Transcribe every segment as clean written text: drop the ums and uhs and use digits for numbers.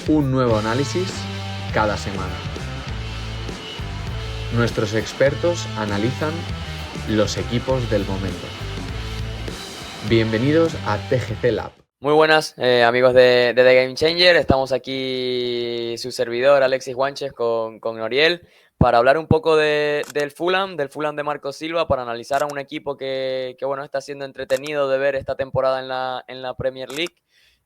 Un nuevo análisis cada semana. Nuestros expertos analizan los equipos del momento. Bienvenidos a TGC Lab. Muy buenas amigos de The Game Changer, estamos aquí su servidor Alexis Guanches con Noriel para hablar un poco del Fulham de Marco Silva, para analizar a un equipo que bueno, está siendo entretenido de ver esta temporada en la Premier League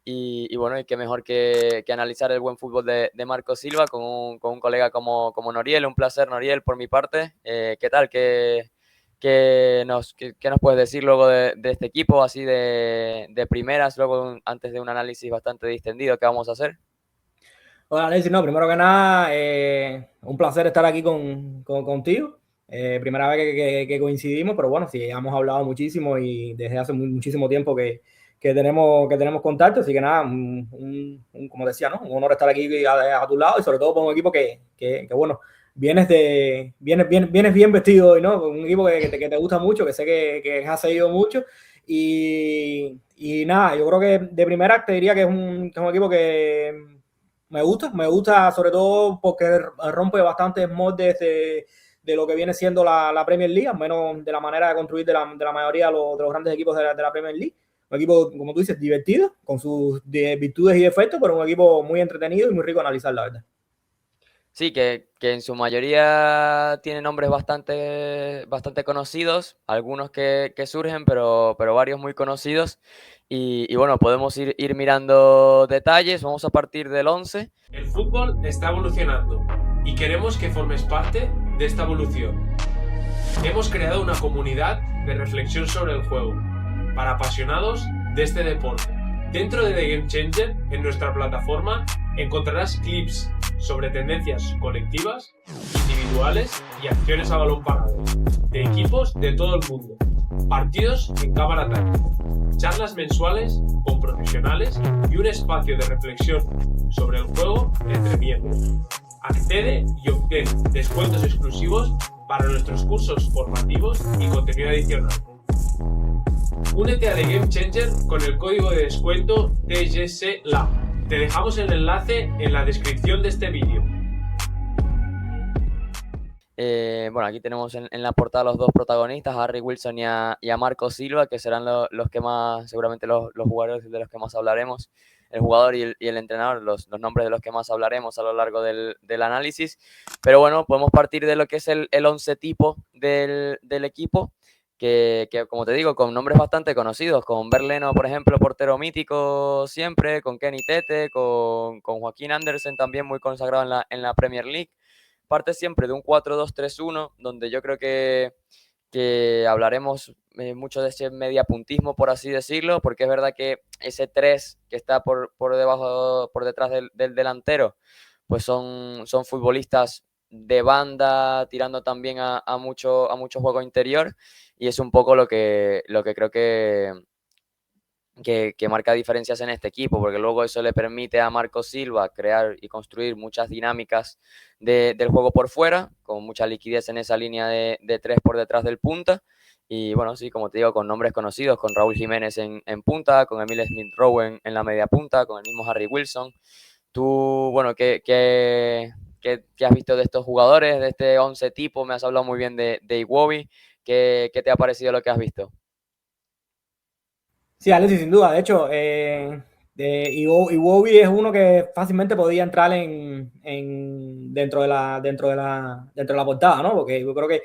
y bueno, y qué mejor que analizar el buen fútbol de Marco Silva con un colega como Noriel. Un placer, Noriel, por mi parte. ¿Qué tal? ¿Qué nos puedes decir luego de este equipo, así de primeras, luego antes de un análisis bastante distendido que vamos a hacer? Hola, Alexis. No, primero que nada, un placer estar aquí contigo. Primera vez que coincidimos, pero bueno, sí, hemos hablado muchísimo y desde hace muchísimo tiempo que tenemos contacto, así que nada, como decía, ¿no? Un honor estar aquí a tu lado y sobre todo por un equipo que bueno, vienes bien vestido hoy, ¿no? Un equipo que te gusta mucho, que sé que has seguido mucho y nada, yo creo que de primera te diría que es un equipo que me gusta sobre todo porque rompe bastantes moldes de lo que viene siendo la Premier League, al menos de la manera de construir de la mayoría de los grandes equipos de la Premier League. Un equipo, como tú dices, divertido, con sus virtudes y defectos, pero un equipo muy entretenido y muy rico a analizar, la verdad. Sí, que en su mayoría tiene nombres bastante conocidos, algunos que surgen, pero varios muy conocidos. Y bueno, podemos ir mirando detalles. Vamos a partir del 11. El fútbol está evolucionando y queremos que formes parte de esta evolución. Hemos creado una comunidad de reflexión sobre el juego para apasionados de este deporte. Dentro de The Game Changer, en nuestra plataforma, encontrarás clips sobre tendencias colectivas, individuales y acciones a balón parado, de equipos de todo el mundo, partidos en cámara táctica, charlas mensuales con profesionales y un espacio de reflexión sobre el juego entre miembros. Accede y obtén descuentos exclusivos para nuestros cursos formativos y contenido adicional. Únete a The Game Changer con el código de descuento TGCLAB. Te dejamos el enlace en la descripción de este vídeo. Bueno, aquí tenemos en la portada los dos protagonistas, a Harry Wilson y a Marco Silva, que serán los que más, seguramente los jugadores de los que más hablaremos, el jugador y el entrenador, los nombres de los que más hablaremos a lo largo del análisis. Pero bueno, podemos partir de lo que es el 11 tipo del equipo, que como te digo, con nombres bastante conocidos, con Berleno, por ejemplo, portero mítico siempre, con Kenny Tete, con Joaquín Andersen, también muy consagrado en la Premier League. Parte siempre de un 4-2-3-1, donde yo creo que hablaremos mucho de ese mediapuntismo, por así decirlo, porque es verdad que ese 3 que está por detrás del delantero, pues son futbolistas de banda, tirando también a mucho juego interior, y es un poco lo que creo que marca diferencias en este equipo, porque luego eso le permite a Marco Silva crear y construir muchas dinámicas del juego por fuera, con mucha liquidez en esa línea de 3 por detrás del punta. Y bueno, sí, como te digo, con nombres conocidos, con Raúl Jiménez en punta, con Emile Smith-Rowe en la media punta, con el mismo Harry Wilson. Tú, bueno, ¿qué has visto de estos jugadores, de este 11 tipo? Me has hablado muy bien de Iwobi. ¿Qué te ha parecido lo que has visto? Sí, Alexis, sin duda. De hecho, Iwobi es uno que fácilmente podía entrar dentro de la portada, ¿no? Porque yo creo que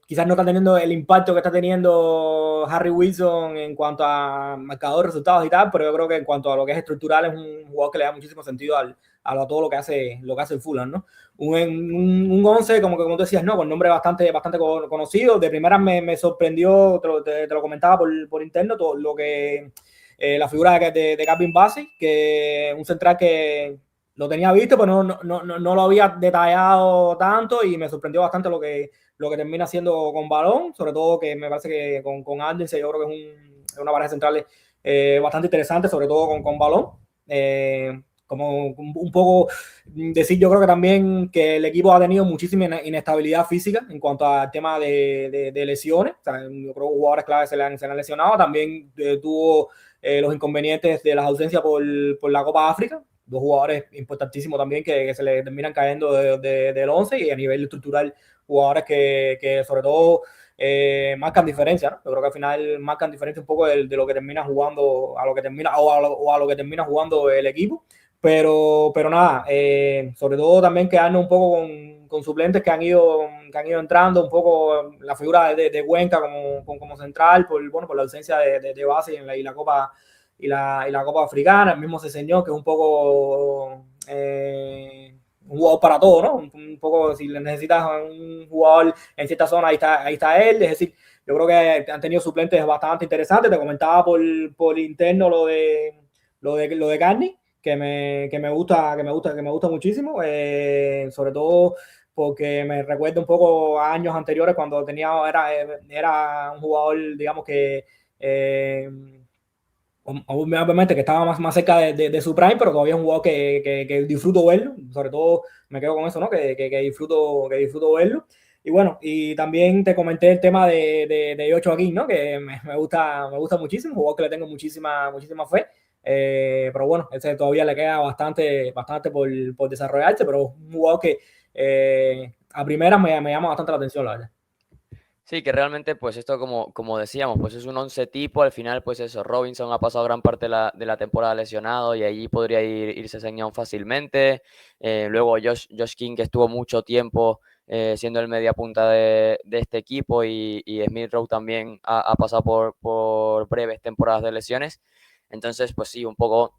quizás no está teniendo el impacto que está teniendo Harry Wilson en cuanto a marcador, resultados y tal, pero yo creo que en cuanto a lo que es estructural es un jugador que le da muchísimo sentido a todo lo que hace el Fulham, ¿no? Un 11, como tú decías, ¿no? Con nombre bastante conocido. De primera me sorprendió, te lo comentaba por interno, todo lo que la figura de Calvin Bassey, que un central que lo tenía visto, pero no lo había detallado tanto, y me sorprendió bastante lo que termina haciendo con balón, sobre todo que me parece que con Andersen yo creo que es una pareja central bastante interesante, sobre todo con balón. Como un poco decir, yo creo que también que el equipo ha tenido muchísima inestabilidad física en cuanto al tema de lesiones. O sea, yo creo que jugadores claves se le han lesionado. También tuvo los inconvenientes de las ausencias por la Copa África, dos jugadores importantísimos también que se le terminan cayendo del 11, y a nivel estructural jugadores que sobre todo marcan diferencia, ¿no? Yo creo que al final marcan diferencia un poco de lo que termina jugando, a lo que termina a lo que termina jugando el equipo, pero nada, sobre todo también quedarnos un poco con suplentes que han ido entrando, un poco la figura de Cuenca como central por la ausencia de base y la Copa Africana, el mismo Seseñor, que es un poco un jugador para todo, ¿no? Un poco, si necesitas un jugador en cierta zona, ahí está él. Es decir, yo creo que han tenido suplentes bastante interesantes. Te comentaba por interno lo de Carney, que me gusta muchísimo, sobre todo porque me recuerda un poco a años anteriores cuando era un jugador, digamos que obviamente que estaba más cerca de su prime, pero todavía es un jugador que disfruto verlo. Sobre todo me quedo con eso, ¿no? Que disfruto verlo. Y bueno, y también te comenté el tema de Ocho aquí, ¿no? Que me gusta muchísimo, un jugador que le tengo muchísima fe. Pero bueno, ese todavía le queda bastante por desarrollarse, pero es un jugador que a primeras me llama bastante la atención, la verdad. Sí, que realmente, pues esto como decíamos, pues es un 11 tipo, al final, pues eso, Robinson ha pasado gran parte de la temporada lesionado y allí podría irse Señón fácilmente. Luego Josh King, que estuvo mucho tiempo siendo el media punta de este equipo, y Smith Rowe también ha pasado por breves temporadas de lesiones. Entonces, pues sí, un poco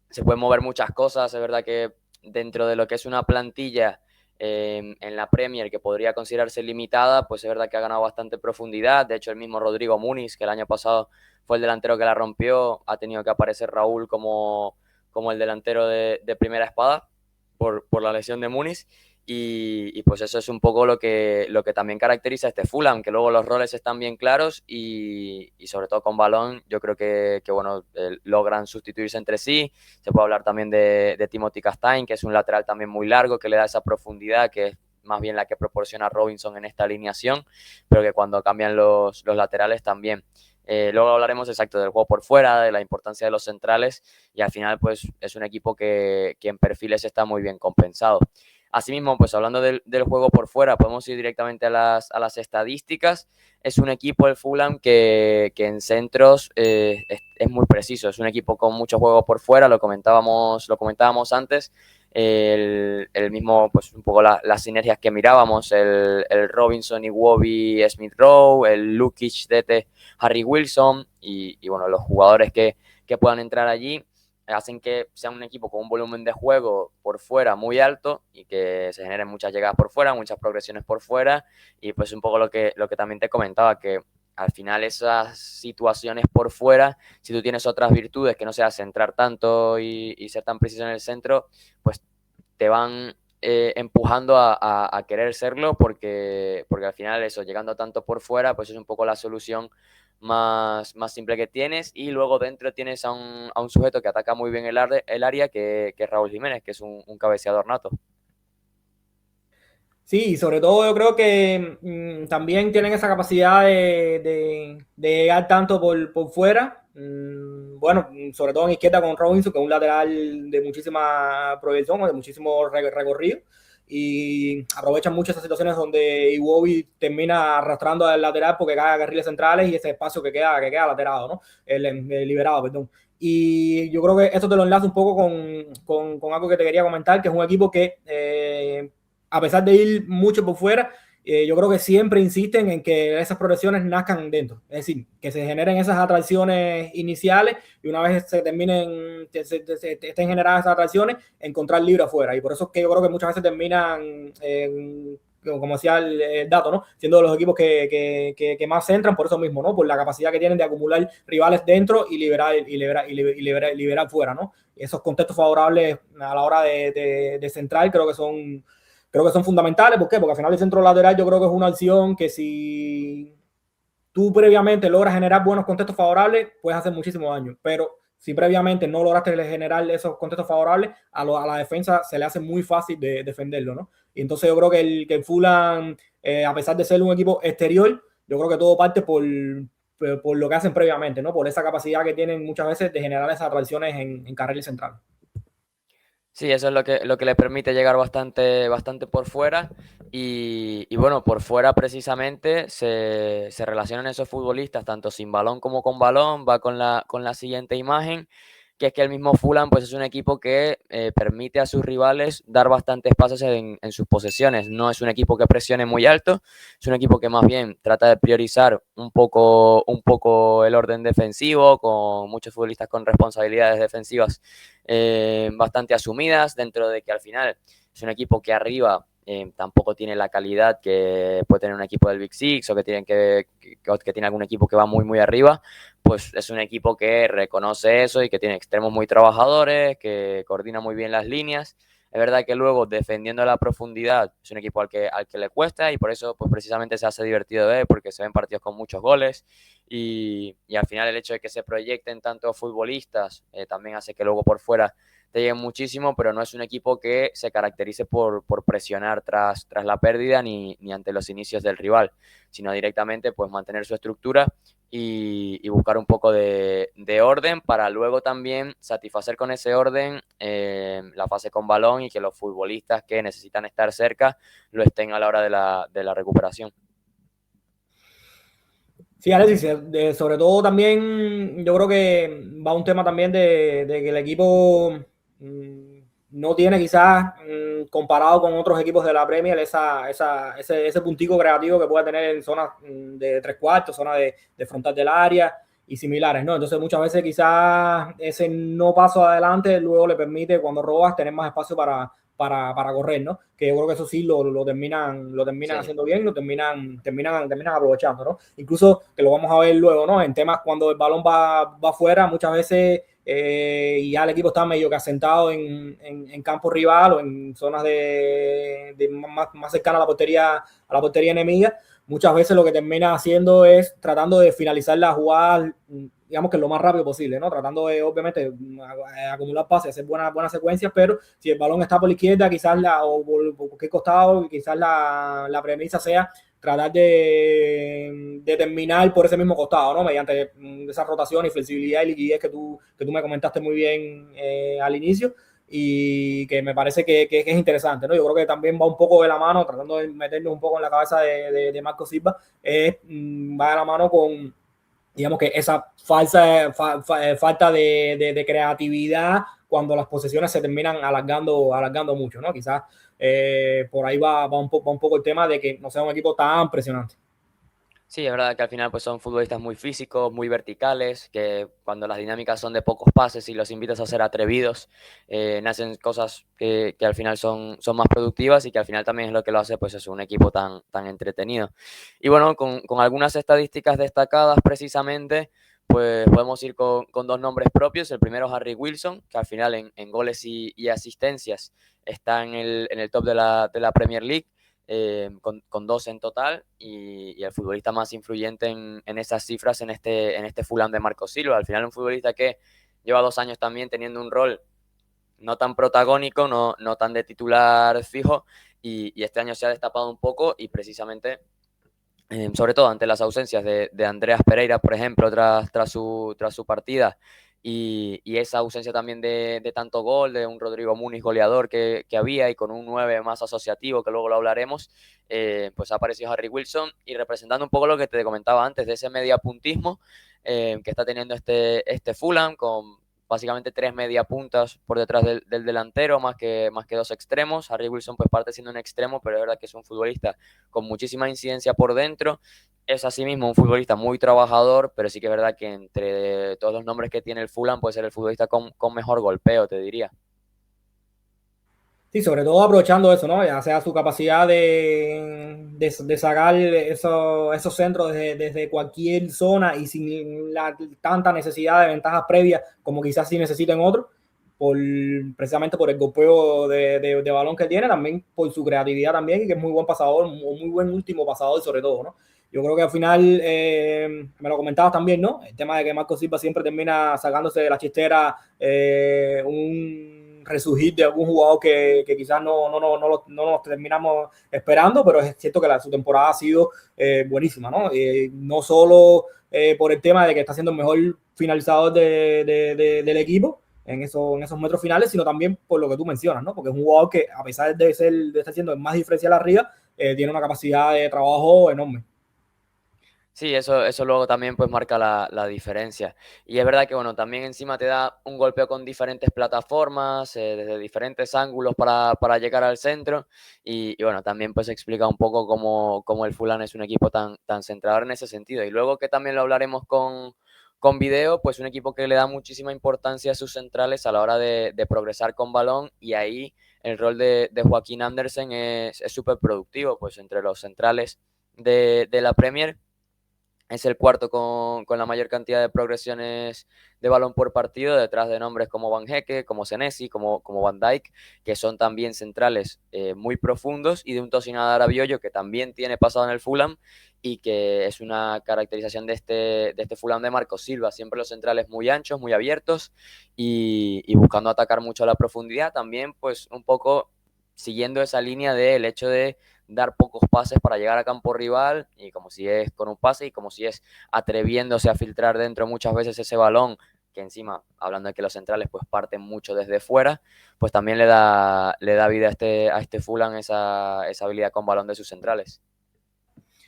se pueden mover muchas cosas. Es verdad que dentro de lo que es una plantilla en la Premier que podría considerarse limitada, pues es verdad que ha ganado bastante profundidad. De hecho, el mismo Rodrigo Muniz, que el año pasado fue el delantero que la rompió, ha tenido que aparecer Raúl como el delantero de primera espada por la lesión de Muniz. Y pues eso es un poco lo que también caracteriza a este Fulham, que luego los roles están bien claros y sobre todo con balón yo creo que bueno, logran sustituirse entre sí. Se puede hablar también de Timothy Castagne, que es un lateral también muy largo, que le da esa profundidad que es más bien la que proporciona Robinson en esta alineación, pero que cuando cambian los laterales también. Luego hablaremos exacto del juego por fuera, de la importancia de los centrales, y al final pues es un equipo que en perfiles está muy bien compensado. Asimismo, pues hablando del juego por fuera, podemos ir directamente a las estadísticas. Es un equipo, el Fulham, que en centros es muy preciso. Es un equipo con mucho juego por fuera, lo comentábamos antes. El mismo, pues un poco las sinergias que mirábamos, el Robinson y Wobby Smith Rowe, el Lukic, Dete, Harry Wilson y bueno, los jugadores que puedan entrar allí hacen que sea un equipo con un volumen de juego por fuera muy alto y que se generen muchas llegadas por fuera, muchas progresiones por fuera, y pues un poco lo que también te comentaba, que al final esas situaciones por fuera, si tú tienes otras virtudes que no sea centrar tanto y ser tan preciso en el centro, pues te van empujando a querer serlo, porque al final eso, llegando tanto por fuera, pues es un poco la solución más simple que tienes. Y luego dentro tienes a un sujeto que ataca muy bien el área, que es Raúl Jiménez, que es un cabeceador nato. Sí, y sobre todo yo creo que también tienen esa capacidad de llegar tanto por fuera. Bueno, sobre todo en izquierda con Robinson, que es un lateral de muchísima proyección, de muchísimo recorrido, y aprovechan mucho esas situaciones donde Iwobi termina arrastrando al lateral porque cae a carriles centrales y ese espacio que queda laterado, ¿no? El liberado, perdón. Y yo creo que esto te lo enlazo un poco con algo que te quería comentar, que es un equipo que a pesar de ir mucho por fuera, yo creo que siempre insisten en que esas progresiones nazcan dentro. Es decir, que se generen esas atracciones iniciales y una vez se terminen, estén generadas esas atracciones, encontrar libre afuera. Y por eso es que yo creo que muchas veces terminan, como decía el dato, ¿no? Siendo los equipos que más centran por eso mismo, ¿no? Por la capacidad que tienen de acumular rivales dentro y liberar fuera, ¿no? Y esos contextos favorables a la hora de centrar creo que son fundamentales. ¿Por qué? Porque al final el centro lateral yo creo que es una opción que si tú previamente logras generar buenos contextos favorables, puedes hacer muchísimo daño. Pero si previamente no lograste generar esos contextos favorables, a la defensa se le hace muy fácil de defenderlo, ¿no? Y entonces yo creo que el Fulham, a pesar de ser un equipo exterior, yo creo que todo parte por lo que hacen previamente, ¿no? Por esa capacidad que tienen muchas veces de generar esas transiciones en carriles centrales. Sí, eso es lo que le permite llegar bastante por fuera y bueno, por fuera precisamente se relacionan esos futbolistas tanto sin balón como con balón. Va con la siguiente imagen, que es que el mismo Fulham pues es un equipo que permite a sus rivales dar bastantes pasos en sus posesiones. No es un equipo que presione muy alto, es un equipo que más bien trata de priorizar un poco el orden defensivo, con muchos futbolistas con responsabilidades defensivas bastante asumidas, dentro de que al final es un equipo que arriba tampoco tiene la calidad que puede tener un equipo del Big Six, o que tiene algún equipo que va muy arriba. Pues es un equipo que reconoce eso y que tiene extremos muy trabajadores, que coordina muy bien las líneas. Es verdad que luego, defendiendo la profundidad, es un equipo al que le cuesta, y por eso pues precisamente se hace divertido de ver, porque se ven partidos con muchos goles y al final el hecho de que se proyecten tantos futbolistas también hace que luego por fuera te lleguen muchísimo, pero no es un equipo que se caracterice por presionar tras la pérdida ni ante los inicios del rival, sino directamente pues mantener su estructura y buscar un poco de orden, para luego también satisfacer con ese orden la fase con balón, y que los futbolistas que necesitan estar cerca lo estén a la hora de la recuperación. Sí, Alexis, sobre todo también yo creo que va un tema también de que el equipo no tiene quizás, comparado con otros equipos de la Premier, ese puntico creativo que puede tener en zonas de tres cuartos, zona de frontal del área y similares, ¿no? Entonces muchas veces quizás ese no paso adelante luego le permite, cuando robas, tener más espacio para correr, ¿no? Que yo creo que eso sí lo terminan sí, haciendo bien, lo terminan aprovechando, ¿no? Incluso, que lo vamos a ver luego, ¿no? En temas cuando el balón va afuera, muchas veces y ya el equipo está medio que asentado en campo rival o en zonas más cercanas a la portería enemiga. Muchas veces lo que termina haciendo es tratando de finalizar la jugada, digamos que lo más rápido posible, ¿no? Tratando de, obviamente, acumular pases, hacer buenas secuencias, pero si el balón está por la izquierda, quizás o por cualquier costado, quizás la premisa sea tratar de terminar por ese mismo costado, ¿no? Mediante esa rotación y flexibilidad y liquidez que tú me comentaste muy bien al inicio, y que me parece que es interesante, ¿no? Yo creo que también va un poco de la mano, tratando de meternos un poco en la cabeza de Marco Silva, va de la mano con, digamos, que esa falta de creatividad cuando las posesiones se terminan alargando mucho, ¿no? Quizás por ahí va un poco el tema de que no sea un equipo tan presionante. Sí, es verdad que al final pues son futbolistas muy físicos, muy verticales, que cuando las dinámicas son de pocos pases y los invitas a ser atrevidos, nacen cosas que al final son más productivas, y que al final también es lo que lo hace pues es un equipo tan entretenido. Y bueno, con algunas estadísticas destacadas precisamente, pues podemos ir con dos nombres propios. El primero es Harry Wilson, que al final en goles y asistencias está en el top de la Premier League. Con 2 en total, y el futbolista más influyente en esas cifras en este Fulham de Marco Silva. Al final un futbolista que lleva 2 años también teniendo un rol no tan protagónico, no tan de titular fijo, y este año se ha destapado un poco, y precisamente sobre todo ante las ausencias de Andreas Pereira, por ejemplo, tras su partida, y esa ausencia también de tanto gol, de un Rodrigo Muniz goleador que había, y con un 9 más asociativo, que luego lo hablaremos, pues ha aparecido Harry Wilson, y representando un poco lo que te comentaba antes, de ese mediapuntismo que está teniendo este Fulham, con básicamente 3 mediapuntas por detrás del delantero, más que 2 extremos. Harry Wilson pues parte siendo un extremo, pero es verdad que es un futbolista con muchísima incidencia por dentro. Es asimismo un futbolista muy trabajador, pero sí que es verdad que entre todos los nombres que tiene el Fulham puede ser el futbolista con mejor golpeo, te diría. Sí, sobre todo aprovechando eso, ¿no? Ya sea su capacidad de sacar esos centros desde cualquier zona y sin tanta necesidad de ventajas previas como quizás sí necesiten otros, precisamente por el golpeo de balón que tiene, también por su creatividad también, y que es muy buen pasador, muy buen último pasador sobre todo, ¿no? Yo creo que al final, me lo comentabas también, ¿no? El tema de que Marco Silva siempre termina sacándose de la chistera un resurgir de algún jugador que quizás no nos terminamos esperando, pero es cierto que su temporada ha sido buenísima, ¿no? No solo por el tema de que está siendo el mejor finalizador del equipo, esos metros finales, sino también por lo que tú mencionas, ¿no? Porque es un jugador que, a pesar de estar siendo el más diferencial arriba, tiene una capacidad de trabajo enorme. Sí, eso luego también pues marca la diferencia. Y es verdad que bueno, también encima te da un golpeo con diferentes plataformas, desde diferentes ángulos para llegar al centro. Y bueno, también pues explica un poco cómo el Fulham es un equipo tan centrador en ese sentido. Y luego que también lo hablaremos con video, pues un equipo que le da muchísima importancia a sus centrales a la hora de progresar con balón. Y ahí el rol de Joaquín Andersen es súper productivo, pues entre los centrales de la Premier. Es el cuarto con la mayor cantidad de progresiones de balón por partido, detrás de nombres como Van Hecke, como Senesi, como Van Dijk, que son también centrales muy profundos, y de un Tosinada Rabiot que también tiene pasado en el Fulham y que es una caracterización de este Fulham de Marco Silva. Siempre los centrales muy anchos, muy abiertos y buscando atacar mucho a la profundidad. También pues un poco siguiendo esa línea del hecho de dar pocos pases para llegar a campo rival, y como si es con un pase y como si es atreviéndose a filtrar dentro muchas veces ese balón, que encima, hablando de que los centrales pues parten mucho desde fuera, pues también le da vida a este Fulham esa habilidad con balón de sus centrales.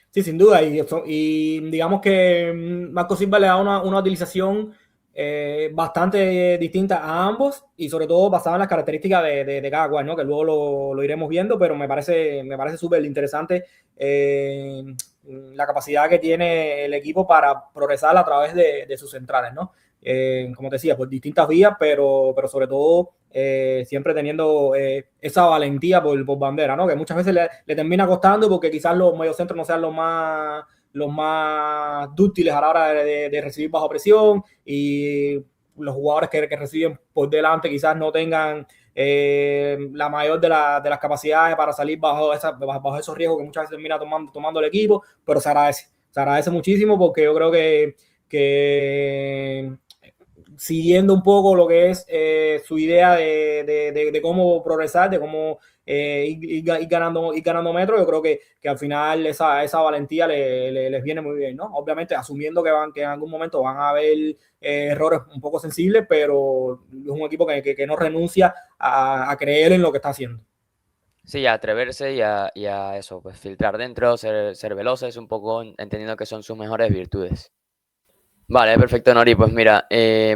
Sí, sin duda, y digamos que Marco Silva le da una utilización bastante distinta a ambos, y sobre todo basada en las características de cada cual, ¿no? Que luego lo iremos viendo, pero me parece súper interesante la capacidad que tiene el equipo para progresar a través de sus centrales, ¿no? Como te decía, por distintas vías, pero sobre todo siempre teniendo esa valentía por bandera, ¿no? Que muchas veces le termina costando porque quizás los mediocentros no sean los más dúctiles a la hora de recibir bajo presión, y los jugadores que reciben por delante quizás no tengan la mayor de las capacidades para salir bajo esos riesgos que muchas veces termina tomando el equipo, pero se agradece muchísimo, porque yo creo que siguiendo un poco lo que es su idea de cómo progresar, de cómo ir ganando metros, yo creo que al final esa valentía les viene muy bien, ¿no? Obviamente asumiendo que en algún momento van a haber errores un poco sensibles, pero es un equipo que no renuncia a creer en lo que está haciendo. Sí, a atreverse y a eso, pues filtrar dentro, ser veloces, un poco entendiendo que son sus mejores virtudes. Vale, perfecto, Nori. Pues mira,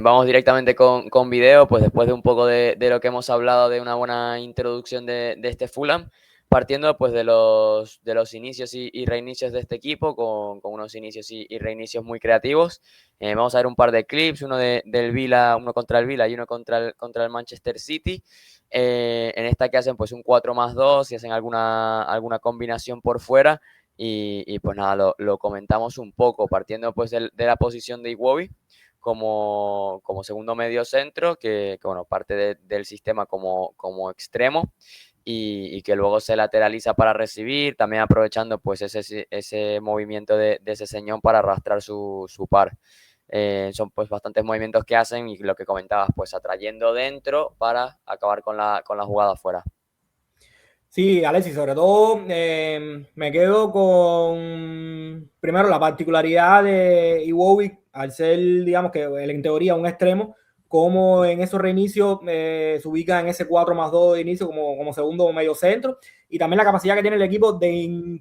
vamos directamente con video, pues después de un poco de lo que hemos hablado, de una buena introducción de este Fulham, partiendo pues de los inicios y reinicios de este equipo, con unos inicios y reinicios muy creativos. Vamos a ver un par de clips, uno del Villa, uno contra el Villa y uno contra el Manchester City. En esta que hacen pues un 4+2 y hacen alguna combinación por fuera. Y pues nada, lo comentamos un poco, partiendo pues de la posición de Iwobi como segundo medio centro, que bueno, parte del sistema como extremo, y que luego se lateraliza para recibir, también aprovechando pues ese movimiento de ese señón para arrastrar su par. Son pues bastantes movimientos que hacen, y lo que comentabas, pues atrayendo dentro para acabar con la jugada afuera. Sí, Alexis, sobre todo me quedo con, primero, la particularidad de Iwobi, al ser, digamos, que él en teoría un extremo, como en esos reinicios se ubica en ese 4+2 de inicio como segundo medio centro, y también la capacidad que tiene el equipo de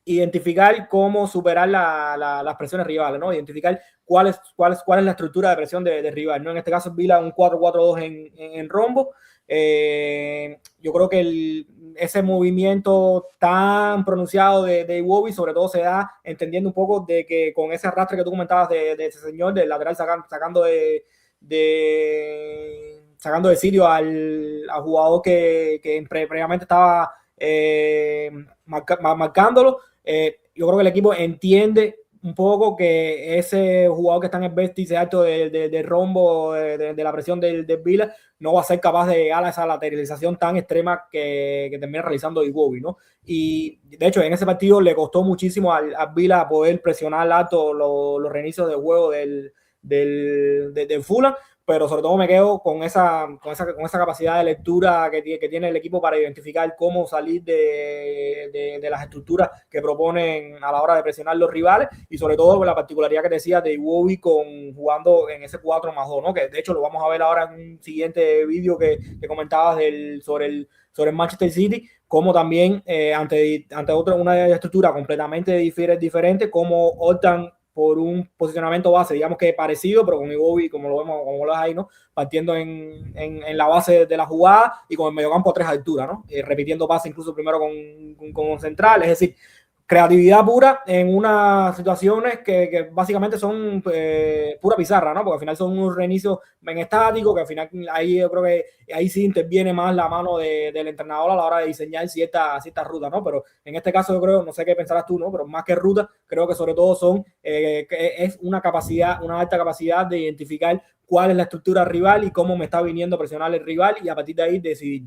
identificar cómo superar las presiones rivales, ¿no? Identificar cuál es la estructura de presión de rival, ¿no? En este caso, Vila un 4-4-2 en rombo. Yo creo que ese movimiento tan pronunciado de Iwobi sobre todo se da entendiendo un poco de que con ese arrastre que tú comentabas de ese señor del lateral sacando de sitio al jugador que previamente estaba marcándolo. Yo creo que el equipo entiende un poco que ese jugador que está en el vértice alto del rombo, de la presión del Villa, no va a ser capaz de llegar a esa lateralización tan extrema que termina realizando Iwobi, ¿no? Y de hecho en ese partido le costó muchísimo al Villa poder presionar alto los reinicios de juego del Fulham, pero sobre todo me quedo con esa capacidad de lectura que tiene el equipo para identificar cómo salir de las estructuras que proponen a la hora de presionar los rivales, y sobre todo con la particularidad que decía de Iwobi jugando en ese 4+2, ¿no? Que de hecho lo vamos a ver ahora en un siguiente vídeo que comentabas sobre el Manchester City, como también ante una estructura completamente diferente, como optan por un posicionamiento base, digamos que parecido, pero con Iwobi, como lo ves ahí, ¿no? Partiendo en la base de la jugada y con el mediocampo a 3 alturas, ¿no? Repitiendo pases incluso primero con central, es decir, creatividad pura en unas situaciones que básicamente son pura pizarra, ¿no? Porque al final son unos reinicios en estático, que al final ahí yo creo que ahí sí interviene más la mano del entrenador a la hora de diseñar cierta ruta, ¿no? Pero en este caso yo creo, no sé qué pensarás tú, ¿no? Pero más que ruta, creo que sobre todo es una alta capacidad de identificar cuál es la estructura rival y cómo me está viniendo a presionar el rival, y a partir de ahí decidir.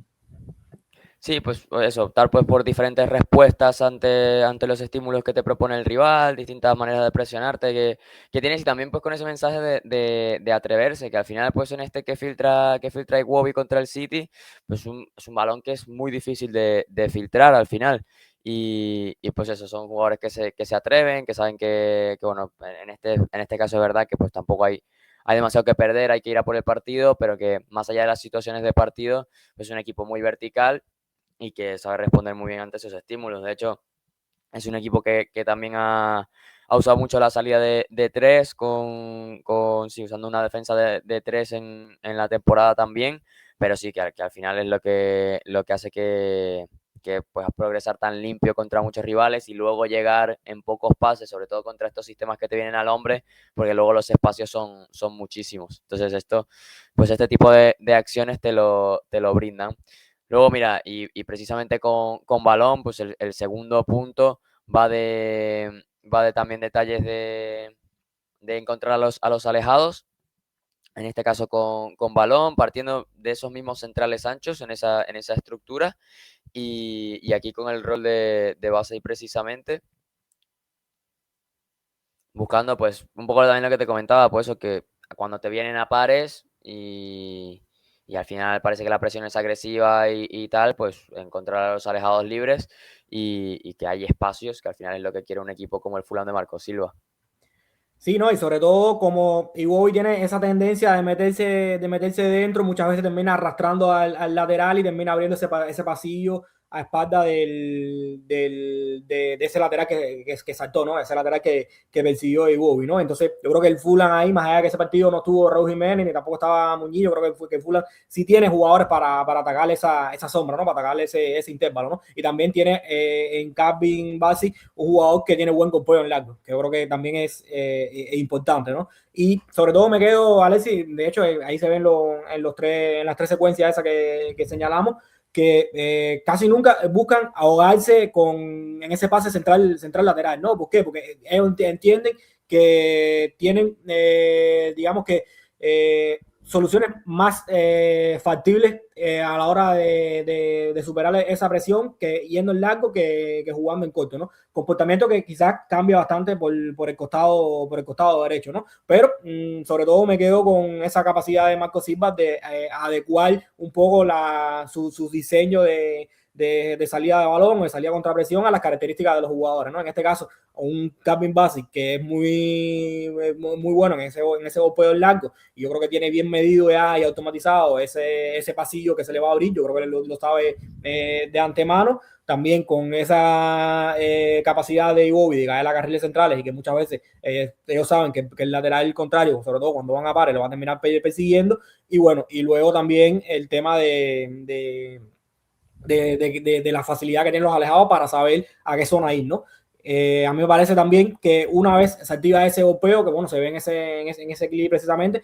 Sí, pues eso, optar pues por diferentes respuestas ante los estímulos que te propone el rival, distintas maneras de presionarte que tienes, y también pues con ese mensaje de atreverse, que al final pues en que filtra Iwobi contra el City, pues es un balón que es muy difícil de filtrar al final. Y pues eso, son jugadores que se atreven, que saben que bueno, en este caso es verdad que pues tampoco hay demasiado que perder, hay que ir a por el partido, pero que más allá de las situaciones de partido, pues es un equipo muy vertical y que sabe responder muy bien ante esos estímulos. De hecho, es un equipo que también ha usado mucho la salida de 3, sí, usando una defensa de 3 en la temporada también, pero sí que al final es lo que hace que puedas progresar tan limpio contra muchos rivales y luego llegar en pocos pases, sobre todo contra estos sistemas que te vienen al hombre, porque luego los espacios son muchísimos. Entonces este tipo de acciones te lo brindan. Luego, mira, y precisamente con balón, pues el segundo punto va de también detalles de encontrar a los alejados, en este caso con balón, partiendo de esos mismos centrales anchos en esa estructura, y aquí con el rol de base y precisamente buscando pues un poco también lo que te comentaba, pues eso, que cuando te vienen a pares y al final parece que la presión es agresiva y tal, pues encontrar a los alejados libres y que hay espacios, que al final es lo que quiere un equipo como el Fulham de Marco Silva. Sí, ¿no? Y sobre todo como Iwobi tiene esa tendencia de meterse dentro, muchas veces termina arrastrando al lateral y termina abriendo ese pasillo a espalda de ese lateral que saltó, ¿no? Ese lateral que persiguió Iwobi, ¿no? Entonces yo creo que el Fulham ahí, más allá de que ese partido no estuvo Raúl Jiménez ni tampoco estaba Muñiz, yo creo que el Fulham sí tiene jugadores para atacar esa sombra, ¿no? Para atacar ese intervalo, ¿no? Y también tiene en Calvin Bassey un jugador que tiene buen golpeo en largo, que yo creo que también es importante, ¿no? Y sobre todo me quedo, Alexis, de hecho ahí se ven en las 3 secuencias esas que señalamos, que casi nunca buscan ahogarse en ese pase central lateral, ¿no? ¿Por qué? Porque ellos entienden que tienen, digamos que soluciones más factibles a la hora de superar esa presión, que yendo en largo que jugando en corto, ¿no? Comportamiento que quizás cambia bastante por el costado derecho, ¿no? Pero sobre todo me quedo con esa capacidad de Marco Silva de adecuar un poco su diseño de salida de balón o de salida contra presión a las características de los jugadores, ¿no? En este caso, un Calvin Bassey que es muy bueno en ese golpeo largo, y yo creo que tiene bien medido ya y automatizado ese pasillo que se le va a abrir, yo creo que lo sabe de antemano, también con esa capacidad de Iwobi de caer a las carriles centrales, y que muchas veces ellos saben que el lateral contrario, sobre todo cuando van a pares, lo van a terminar persiguiendo. Y bueno, y luego también el tema de la facilidad que tienen los alejados para saber a qué zona ir, ¿no? A mí me parece también que una vez se activa ese golpeo, que bueno, se ve en ese clip precisamente,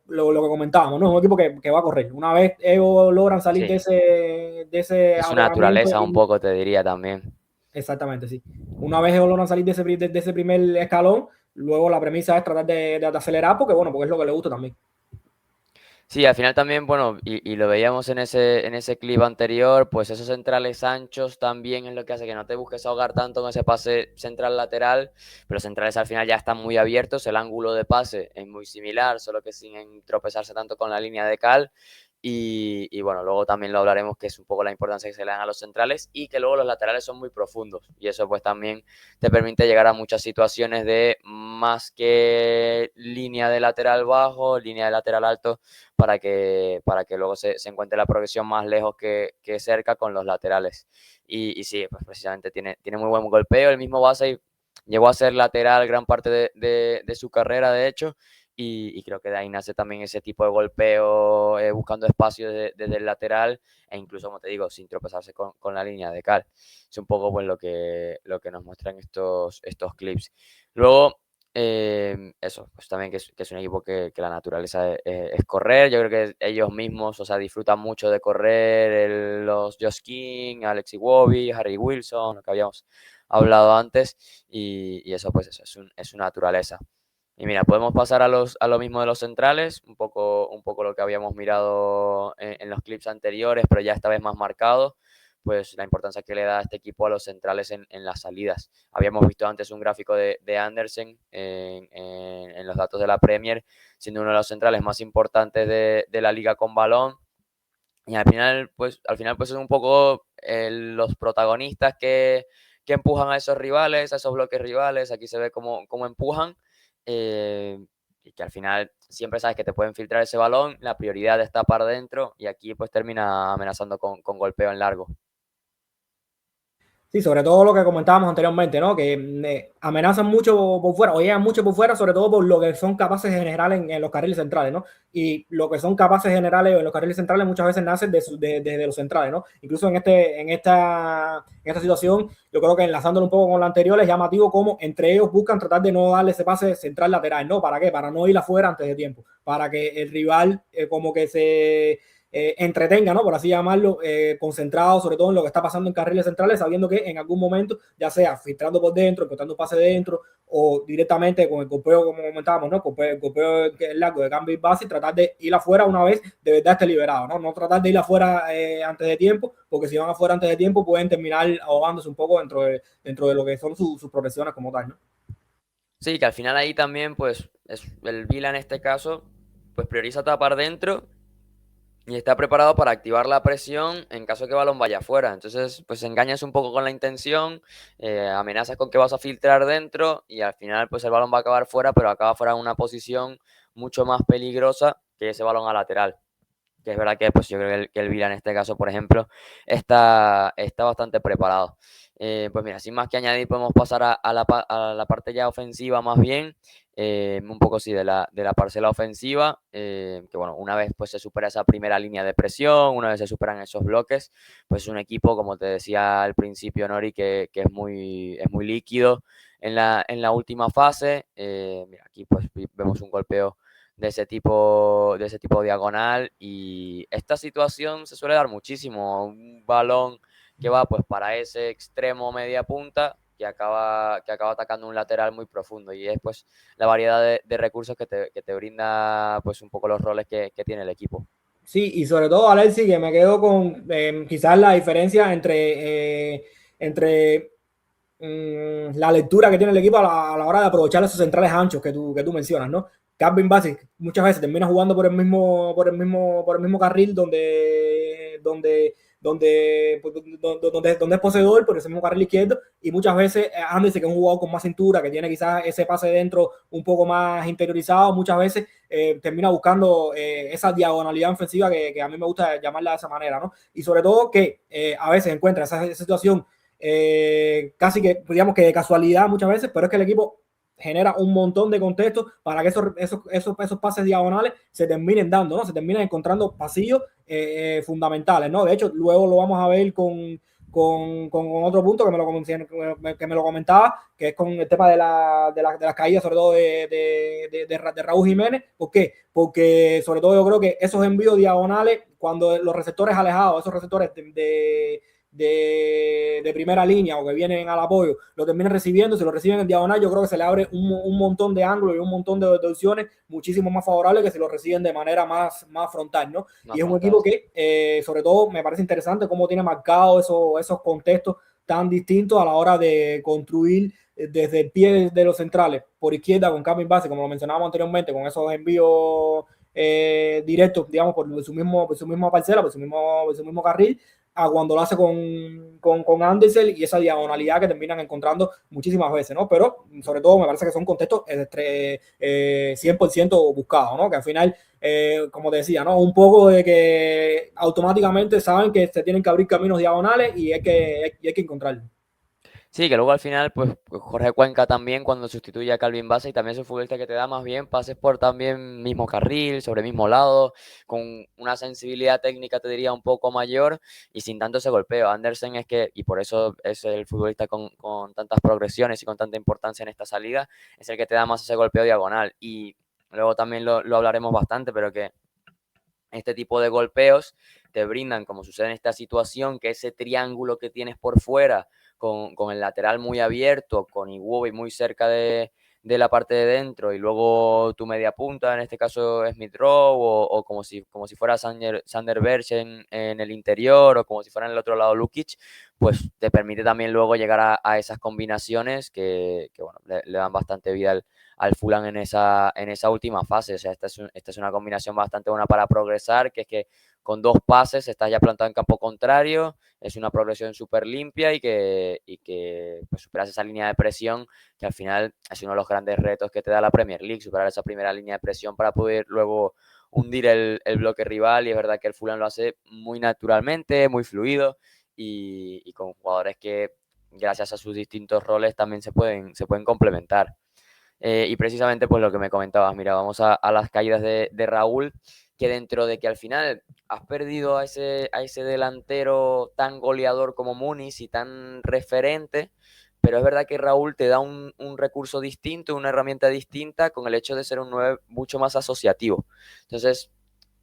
lo que comentábamos, ¿no? Es un equipo que va a correr. Una vez ellos logran salir Sí. de ese Es su naturaleza un poco, te diría también. Exactamente, sí. Una vez ellos logran salir de ese primer escalón, luego la premisa es tratar de acelerar, porque es lo que les gusta también. Sí, al final también, bueno, y lo veíamos en ese clip anterior, pues esos centrales anchos también es lo que hace que no te busques ahogar tanto en ese pase central lateral, pero los centrales al final ya están muy abiertos, el ángulo de pase es muy similar, solo que sin tropezarse tanto con la línea de cal. Y bueno, luego también lo hablaremos, que es un poco la importancia que se le dan a los centrales y que luego los laterales son muy profundos. Y eso pues también te permite llegar a muchas situaciones de más que línea de lateral bajo, línea de lateral alto, para que luego se encuentre la progresión más lejos que cerca con los laterales. Y sí, pues precisamente tiene muy buen golpeo. El mismo Basay llegó a ser lateral gran parte de su carrera, de hecho, y creo que de ahí nace también ese tipo de golpeo, buscando espacio desde el lateral e incluso, como te digo, sin tropezarse con la línea de cal. Es un poco pues lo que nos muestran estos clips. Luego, eso, pues también que es un equipo que la naturaleza es correr. Yo creo que ellos mismos, o sea, disfrutan mucho de correr, los Josh King, Alex Iwobi, Harry Wilson, lo que habíamos hablado antes, y eso pues eso, es su naturaleza. Y mira, podemos pasar a lo mismo de los centrales, un poco lo que habíamos mirado en los clips anteriores, pero ya esta vez más marcado, pues la importancia que le da este equipo a los centrales en las salidas. Habíamos visto antes un gráfico de Andersen en los datos de la Premier, siendo uno de los centrales más importantes de la liga con balón. Y al final, pues es un poco los protagonistas que empujan a esos rivales, a esos bloques rivales. Aquí se ve cómo empujan. Y que al final siempre sabes que te pueden filtrar ese balón, la prioridad está para dentro y aquí pues termina amenazando con golpeo en largo. Sí, sobre todo lo que comentábamos anteriormente, ¿no? Que amenazan mucho por fuera, o llegan mucho por fuera, sobre todo por lo que son capaces de generar en los carriles centrales, ¿no? Y lo que son capaces de generar en los carriles centrales muchas veces nacen desde los centrales, ¿no? Incluso en esta situación, yo creo que enlazándolo un poco con la anterior, es llamativo cómo entre ellos buscan tratar de no darle ese pase central lateral, ¿no? ¿Para qué? Para no ir afuera antes de tiempo, para que el rival como que se entretenga, ¿no? Por así llamarlo, concentrado sobre todo en lo que está pasando en carriles centrales, sabiendo que en algún momento, ya sea filtrando por dentro, encontrando pase dentro, o directamente con el golpeo, como comentábamos, ¿no? El golpeo largo de cambio y base, tratar de ir afuera una vez de verdad esté liberado, ¿no? No tratar de ir afuera antes de tiempo, porque si van afuera antes de tiempo pueden terminar ahogándose un poco dentro de lo que son sus progresiones como tal, ¿no? Sí, que al final ahí también, pues, el Vila en este caso, pues prioriza tapar dentro y está preparado para activar la presión en caso de que el balón vaya afuera. Entonces, pues engañas un poco con la intención, amenazas con que vas a filtrar dentro y al final, pues el balón va a acabar fuera, pero acaba fuera en una posición mucho más peligrosa que ese balón a lateral. Que es verdad que pues yo creo que el Vila en este caso, por ejemplo, está bastante preparado. Pues mira, sin más que añadir, podemos pasar a la parte ya ofensiva más bien, un poco sí de la parcela ofensiva, que bueno, una vez pues se supera esa primera línea de presión, una vez se superan esos bloques, pues es un equipo, como te decía al principio, Nori, que es muy líquido en la última fase. Mira, aquí pues vemos un golpeo de ese tipo diagonal, y esta situación se suele dar muchísimo, un balón que va pues para ese extremo media punta que acaba atacando un lateral muy profundo, y es pues la variedad de recursos que te brinda pues un poco los roles que tiene el equipo. Sí, y sobre todo, Alexi, que me quedo con quizás la diferencia entre la lectura que tiene el equipo a la hora de aprovechar esos centrales anchos que tú mencionas, ¿no? Calvin Bassey muchas veces termina jugando por el mismo carril donde es poseedor, por ese mismo carril izquierdo, y muchas veces Andersen, que es un jugador con más cintura, que tiene quizás ese pase dentro un poco más interiorizado, muchas veces termina buscando esa diagonalidad ofensiva que a mí me gusta llamarla de esa manera, ¿no? Y sobre todo que a veces encuentra esa situación casi que, digamos que de casualidad muchas veces, pero es que el equipo genera un montón de contextos para que esos pases diagonales se terminen dando, ¿no? Se terminan encontrando pasillos fundamentales, ¿no? De hecho, luego lo vamos a ver con otro punto que me lo comentaba, que es con el tema de las caídas, sobre todo de Raúl Jiménez. ¿Por qué? Porque sobre todo yo creo que esos envíos diagonales, cuando los receptores alejados, esos receptores de primera línea o que vienen al apoyo lo terminen recibiendo, si lo reciben en diagonal, yo creo que se le abre un montón de ángulos y un montón de opciones muchísimo más favorables que si lo reciben de manera más frontal, ¿no? Y es un equipo que, sobre todo, me parece interesante cómo tiene marcado esos contextos tan distintos a la hora de construir desde el pie de los centrales por izquierda con cambio en base, como lo mencionábamos anteriormente, con esos envíos directos, digamos, por su misma parcela, por su mismo carril, a cuando lo hace con Andersen y esa diagonalidad que terminan encontrando muchísimas veces, ¿no? Pero sobre todo me parece que son contextos 100% buscados, ¿no? Que al final, como te decía, ¿no? Un poco de que automáticamente saben que se tienen que abrir caminos diagonales y hay que encontrarlos. Sí, que luego al final, pues Jorge Cuenca también cuando sustituye a Calvin Bassey también es un futbolista que te da más bien pases por también mismo carril, sobre mismo lado, con una sensibilidad técnica, te diría, un poco mayor y sin tanto ese golpeo. Andersen es que, y por eso es el futbolista con tantas progresiones y con tanta importancia en esta salida, es el que te da más ese golpeo diagonal. Y luego también lo hablaremos bastante, pero que este tipo de golpeos te brindan, como sucede en esta situación, que ese triángulo que tienes por fuera, con el lateral muy abierto, con Iwobi muy cerca de la parte de dentro y luego tu media punta, en este caso Smith Rowe, o como si fuera Sander Berge en el interior, o como si fuera en el otro lado Lukic, pues te permite también luego llegar a esas combinaciones que bueno, le dan bastante vida al Fulham en esa última fase. O sea, esta es una combinación bastante buena para progresar, que es que con 2 pases estás ya plantado en campo contrario, es una progresión súper limpia y que pues, superas esa línea de presión, que al final es uno de los grandes retos que te da la Premier League, superar esa primera línea de presión para poder luego hundir el bloque rival, y es verdad que el Fulham lo hace muy naturalmente, muy fluido, y con jugadores que gracias a sus distintos roles también se pueden complementar. Y precisamente pues lo que me comentabas, mira, vamos a las caídas de Raúl, que dentro de que al final has perdido a ese delantero tan goleador como Muniz y tan referente, pero es verdad que Raúl te da un recurso distinto, una herramienta distinta con el hecho de ser un 9 mucho más asociativo. Entonces,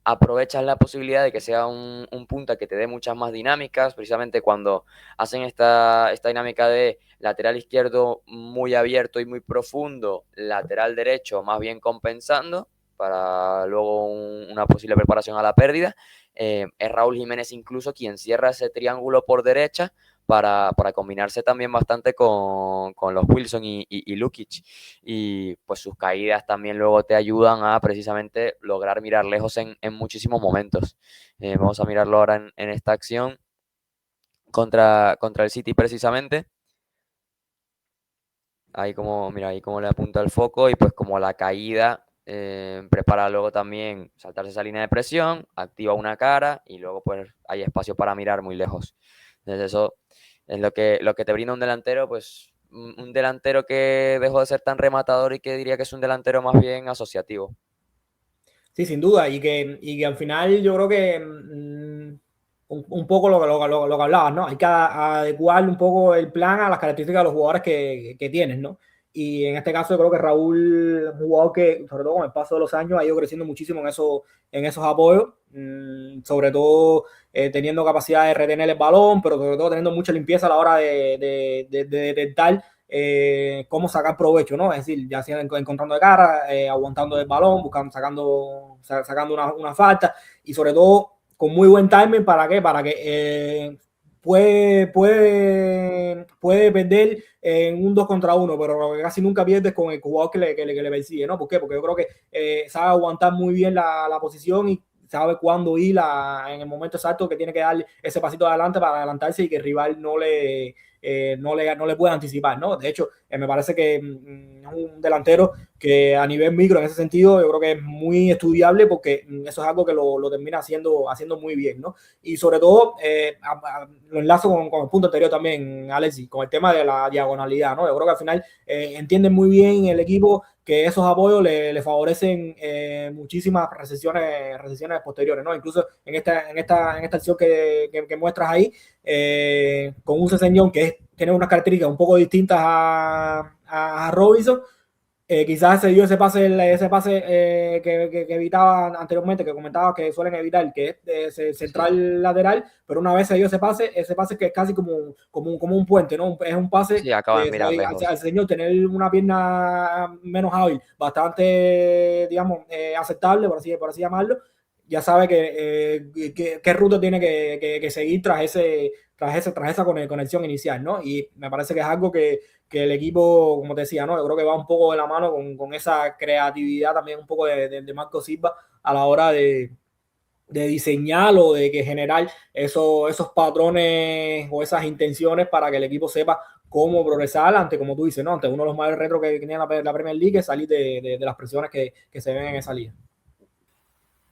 aprovechas la posibilidad de que sea un punta que te dé muchas más dinámicas, precisamente cuando hacen esta dinámica de lateral izquierdo muy abierto y muy profundo, lateral derecho más bien compensando, para luego una posible preparación a la pérdida. Es Raúl Jiménez incluso quien cierra ese triángulo por derecha para combinarse también bastante con los Wilson y Lukic. Y pues sus caídas también luego te ayudan a precisamente lograr mirar lejos en muchísimos momentos. Vamos a mirarlo ahora en esta acción contra el City precisamente. Ahí como le apunta el foco, y pues como la caída prepara luego también saltarse esa línea de presión, activa una cara y luego pues hay espacio para mirar muy lejos. Entonces eso es lo que te brinda un delantero, pues un delantero que dejó de ser tan rematador y que diría que es un delantero más bien asociativo. Sí, sin duda, y que al final yo creo que un poco lo que hablabas, ¿no? Hay que adecuar un poco el plan a las características de los jugadores que tienes, ¿no? Y en este caso yo creo que Raúl es un jugador que, sobre todo con el paso de los años, ha ido creciendo muchísimo en esos apoyos, sobre todo teniendo capacidad de retener el balón, pero sobre todo teniendo mucha limpieza a la hora de detectar cómo sacar provecho, ¿no? Es decir, ya sea encontrando de cara, aguantando el balón, sacando una falta, y sobre todo con muy buen timing. ¿Para qué? Para que puede perder en un 2 contra 1, pero lo que casi nunca pierdes con el jugador que le persigue, ¿no? ¿Por qué? Porque yo creo que sabe aguantar muy bien la posición y sabe cuándo ir en el momento exacto que tiene que dar ese pasito adelante para adelantarse y que el rival no le puede anticipar, ¿no? De hecho, me parece que es un delantero que a nivel micro, en ese sentido, yo creo que es muy estudiable, porque eso es algo que lo termina haciendo muy bien, ¿no? Y sobre todo, lo enlazo con el punto anterior también, Alexis, con el tema de la diagonalidad, ¿no? Yo creo que al final entienden muy bien el equipo que esos apoyos le favorecen muchísimas recesiones posteriores, ¿no? Incluso en esta acción que muestras ahí, con un Sessegnon que tiene unas características un poco distintas a Robinson, Quizás se dio ese pase que evitaba anteriormente, que comentaba que suelen evitar, que es central lateral, pero una vez se dio ese pase que es casi como un puente, ¿no? Es un pase Sí, acabas mirar lejos. al señor tener una pierna menos hábil, bastante, digamos, aceptable, por así llamarlo, ya sabe qué ruta tiene que seguir tras esa conexión inicial, ¿no? Y me parece que es algo que el equipo, como te decía, ¿no? Yo creo que va un poco de la mano con esa creatividad también un poco de Marco Silva a la hora de diseñar o de generar esos patrones o esas intenciones para que el equipo sepa cómo progresar ante, como tú dices, ¿no? Ante uno de los mayores retos que tenía la Premier League, que salir de las presiones que se ven en esa liga.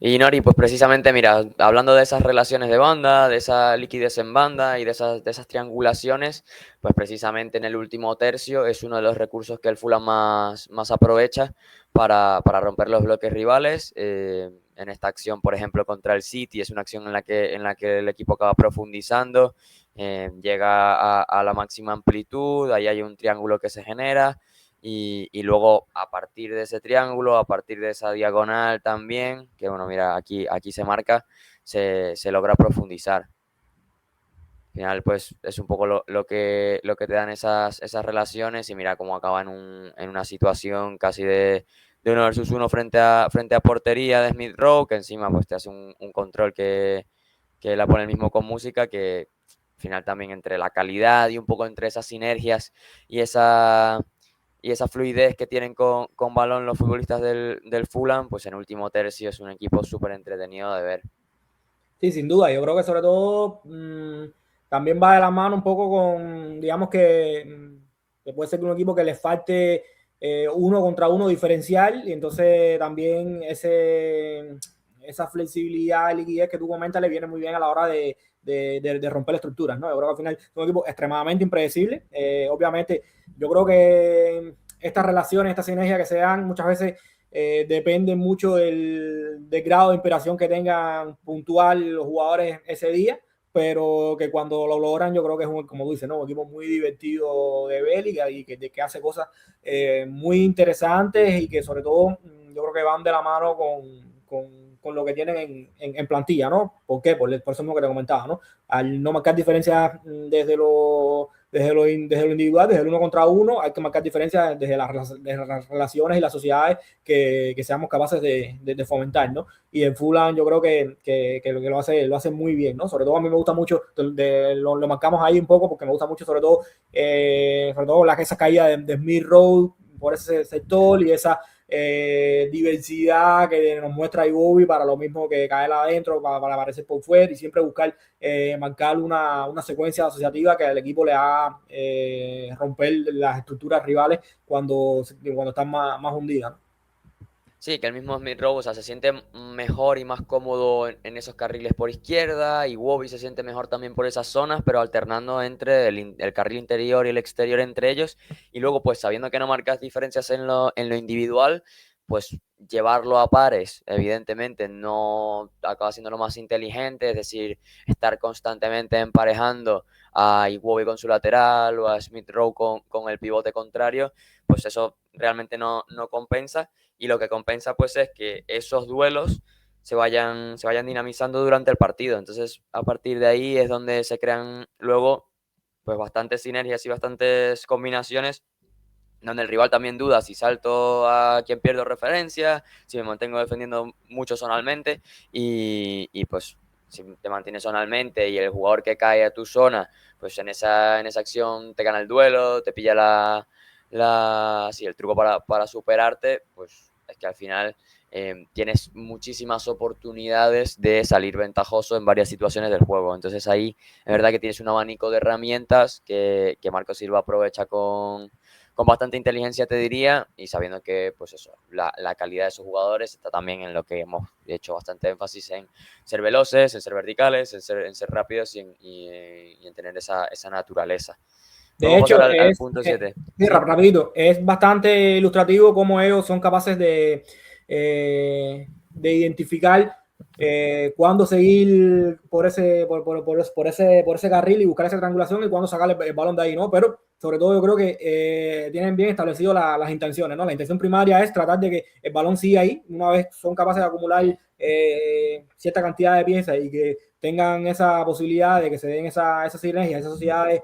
Y Nori, pues precisamente, mira, hablando de esas relaciones de banda, de esa liquidez en banda y de esas triangulaciones, pues precisamente en el último tercio es uno de los recursos que el Fulham más aprovecha para romper los bloques rivales. En esta acción, por ejemplo, contra el City, es una acción en la que el equipo acaba profundizando, llega a la máxima amplitud, ahí hay un triángulo que se genera. Y luego a partir de ese triángulo, a partir de esa diagonal también, que bueno, mira, aquí se marca, se logra profundizar. Al final, pues es un poco lo que te dan esas relaciones y mira cómo acaba en una situación casi de 1 versus 1 frente a portería de Smith Rowe, que encima pues te hace un control que la pone el mismo con música, que al final también entre la calidad y un poco entre esas sinergias y esa fluidez que tienen con balón los futbolistas del Fulham, pues en último tercio es un equipo súper entretenido de ver. Sí, sin duda. Yo creo que sobre todo también va de la mano un poco con, digamos que puede ser que un equipo que le falte uno contra uno diferencial y entonces también esa flexibilidad y liquidez que tú comentas le viene muy bien a la hora de romper estructuras, ¿no? Yo creo que al final es un equipo extremadamente impredecible. Obviamente, yo creo que estas relaciones, estas sinergias que se dan muchas veces depende mucho del grado de inspiración que tengan puntual los jugadores ese día, pero que cuando lo logran yo creo que es, como tú dices, ¿no? Un equipo muy divertido de ver y que hace cosas muy interesantes y que sobre todo yo creo que van de la mano con lo que tienen en plantilla, ¿no? ¿Por qué? Por eso mismo que te comentaba, ¿no? Al no marcar diferencias desde lo individual, desde el uno contra uno, hay que marcar diferencias desde las relaciones y las sociedades que seamos capaces de fomentar, ¿no? Y en Fulham yo creo que lo hace muy bien, ¿no? Sobre todo a mí me gusta mucho, lo marcamos ahí un poco porque me gusta mucho sobre todo esa caída de Smith Rowe por ese sector y esa diversidad que nos muestra Iwobi para lo mismo que caer adentro, para aparecer por fuera y siempre buscar marcar una secuencia asociativa que al equipo le haga romper las estructuras rivales cuando están más hundidas, ¿no? Sí, que el mismo Smith Rowe, o sea, se siente mejor y más cómodo en esos carriles por izquierda, y Iwobi se siente mejor también por esas zonas, pero alternando entre el carril interior y el exterior entre ellos, y luego pues sabiendo que no marcas diferencias en lo individual, pues llevarlo a pares, evidentemente no acaba siendo lo más inteligente, es decir, estar constantemente emparejando a Iwobi con su lateral o a Smith Rowe con el pivote contrario, pues eso realmente no compensa. Y lo que compensa pues es que esos duelos se vayan dinamizando durante el partido. Entonces, a partir de ahí es donde se crean luego pues bastantes sinergias y bastantes combinaciones donde el rival también duda si salto a quien pierdo referencia, si me mantengo defendiendo mucho zonalmente y pues si te mantienes zonalmente y el jugador que cae a tu zona, pues en esa acción te gana el duelo, te pilla el truco para superarte, pues es que al final tienes muchísimas oportunidades de salir ventajoso en varias situaciones del juego. Entonces ahí es verdad que tienes un abanico de herramientas que Marco Silva aprovecha con bastante inteligencia, te diría, y sabiendo que pues eso, la calidad de sus jugadores está también en lo que hemos hecho bastante énfasis en ser veloces, en ser verticales, en ser rápidos y en tener esa naturaleza. De hecho, al punto 7. Sí, rapidito, es bastante ilustrativo cómo ellos son capaces de identificar cuándo seguir por ese carril y buscar esa triangulación y cuándo sacar el balón de ahí, ¿no? Pero sobre todo yo creo que tienen bien establecido las intenciones, ¿no? La intención primaria es tratar de que el balón siga ahí, una vez son capaces de acumular cierta cantidad de piezas y que tengan esa posibilidad de que se den esa sinergia, esas sociedades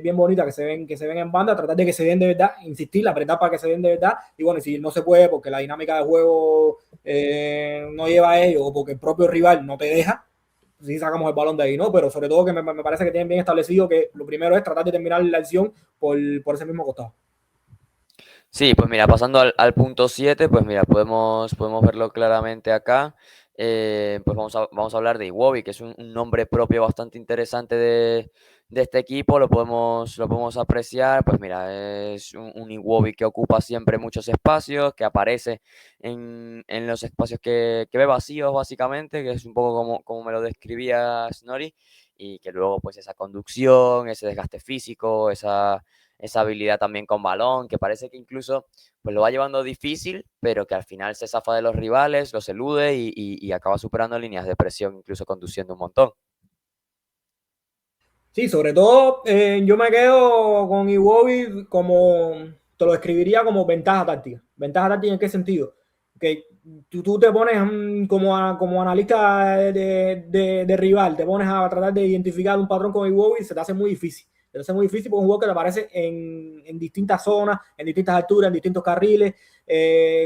bien bonitas que se ven en banda, tratar de que se den de verdad, insistir, apretar para que se den de verdad, y bueno, si no se puede porque la dinámica de juego no lleva a ello o porque el propio rival no te deja, sí sacamos el balón de ahí, ¿no? Pero sobre todo que me parece que tienen bien establecido que lo primero es tratar de terminar la acción por ese mismo costado. Sí, pues mira, pasando al punto 7, pues mira, podemos verlo claramente acá. Pues vamos a hablar de Iwobi, que es un nombre propio bastante interesante de este equipo, lo podemos apreciar. Pues mira, es un Iwobi que ocupa siempre muchos espacios, que aparece en los espacios que ve vacíos, básicamente, que es un poco como me lo describía Snorri, y que luego pues esa conducción, ese desgaste físico, esa habilidad también con balón, que parece que incluso pues lo va llevando difícil, pero que al final se zafa de los rivales, los elude y acaba superando líneas de presión, incluso conduciendo un montón. Sí, sobre todo yo me quedo con Iwobi como, te lo describiría como ventaja táctica. ¿Ventaja táctica en qué sentido? Que tú te pones como analista de rival, te pones a tratar de identificar un patrón con Iwobi y se te hace muy difícil. Se te hace muy difícil porque es un juego que te aparece en distintas zonas, en distintas alturas, en distintos carriles,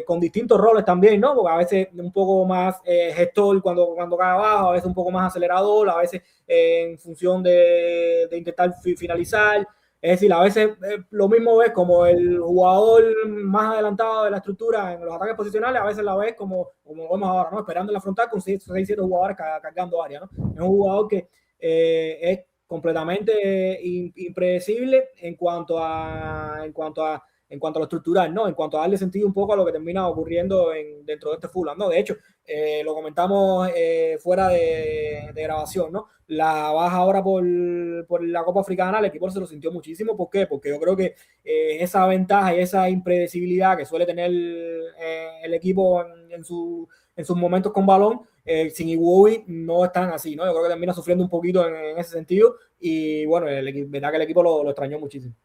con distintos roles también, ¿no? Porque a veces un poco más gestor cuando cae abajo, a veces un poco más acelerador, a veces en función de intentar finalizar. Es decir, a veces lo mismo ves como el jugador más adelantado de la estructura en los ataques posicionales, a veces la ves como vemos ahora, ¿no? Esperando en la frontal con 6-7 jugadores cargando área, ¿no? Es un jugador que es completamente impredecible en cuanto a lo estructural, ¿no? En cuanto a darle sentido un poco a lo que termina ocurriendo dentro de este Fulham, ¿no? De hecho, lo comentamos fuera de grabación, ¿no? La baja ahora por la Copa Africana, el equipo se lo sintió muchísimo. ¿Por qué? Porque yo creo que esa ventaja y esa impredecibilidad que suele tener el equipo en sus momentos con balón, sin Iwobi no están así, ¿no? Yo creo que termina sufriendo un poquito en ese sentido y bueno, verdad que el equipo lo extrañó muchísimo.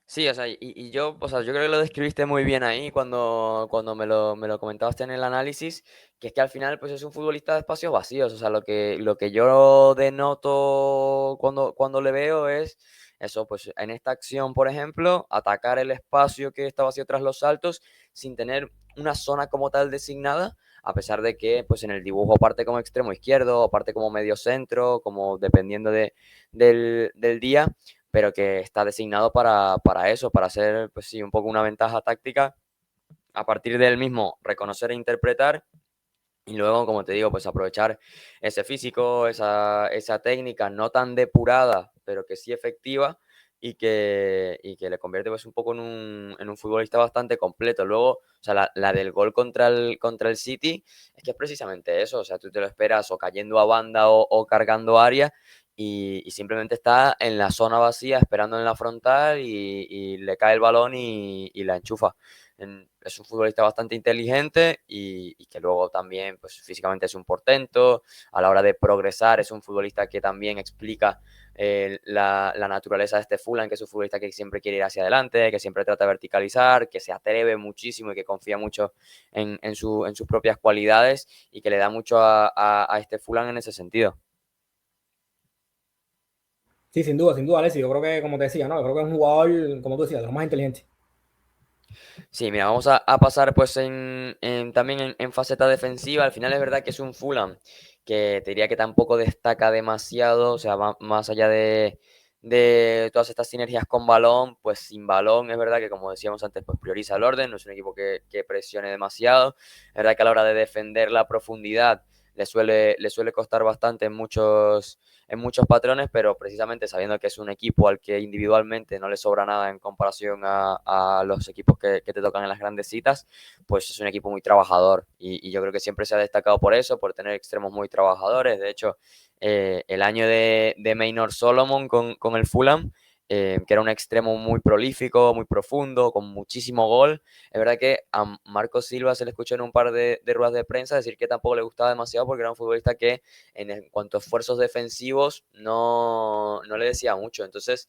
Sí, o sea, yo, o sea, yo creo que lo describiste muy bien ahí cuando me lo comentaste en el análisis, que es que al final pues es un futbolista de espacios vacíos, o sea, lo que yo denoto cuando le veo es eso, pues en esta acción, por ejemplo, atacar el espacio que está vacío tras los saltos sin tener una zona como tal designada, a pesar de que pues en el dibujo parte como extremo izquierdo, parte como medio centro, como dependiendo del día, pero que está designado para eso, para hacer, pues sí, un poco una ventaja táctica, a partir del mismo reconocer e interpretar, y luego, como te digo, pues aprovechar ese físico, esa técnica no tan depurada, pero que sí efectiva, y que le convierte pues un poco en un futbolista bastante completo. Luego, o sea, la del gol contra el City es que es precisamente eso, o sea, tú te lo esperas o cayendo a banda o cargando área, y simplemente está en la zona vacía esperando en la frontal y le cae el balón y la enchufa. Es un futbolista bastante inteligente y que luego también pues, físicamente es un portento. A la hora de progresar es un futbolista que también explica la naturaleza de este Fulham, que es un futbolista que siempre quiere ir hacia adelante, que siempre trata de verticalizar, que se atreve muchísimo y que confía mucho en sus propias cualidades y que le da mucho a este Fulham en ese sentido. Sí, sin duda, Alessio. Yo creo que, como te decía, ¿no? Yo creo que es un jugador, como tú decías, de los más inteligentes. Sí, mira, vamos a pasar pues también en faceta defensiva. Al final es verdad que es un Fulham que te diría que tampoco destaca demasiado, o sea, más allá de todas estas sinergias con balón, pues sin balón es verdad que como decíamos antes, pues prioriza el orden, no es un equipo que presione demasiado. Es verdad que a la hora de defender la profundidad le suele costar bastante en muchos patrones, pero precisamente sabiendo que es un equipo al que individualmente no le sobra nada en comparación a los equipos que te tocan en las grandes citas, pues es un equipo muy trabajador y yo creo que siempre se ha destacado por eso, por tener extremos muy trabajadores. De hecho, el año de Maynor Solomon con el Fulham, que era un extremo muy prolífico, muy profundo, con muchísimo gol. Es verdad que a Marco Silva se le escuchó en un par de ruedas de prensa decir que tampoco le gustaba demasiado porque era un futbolista que en cuanto a esfuerzos defensivos no le decía mucho. Entonces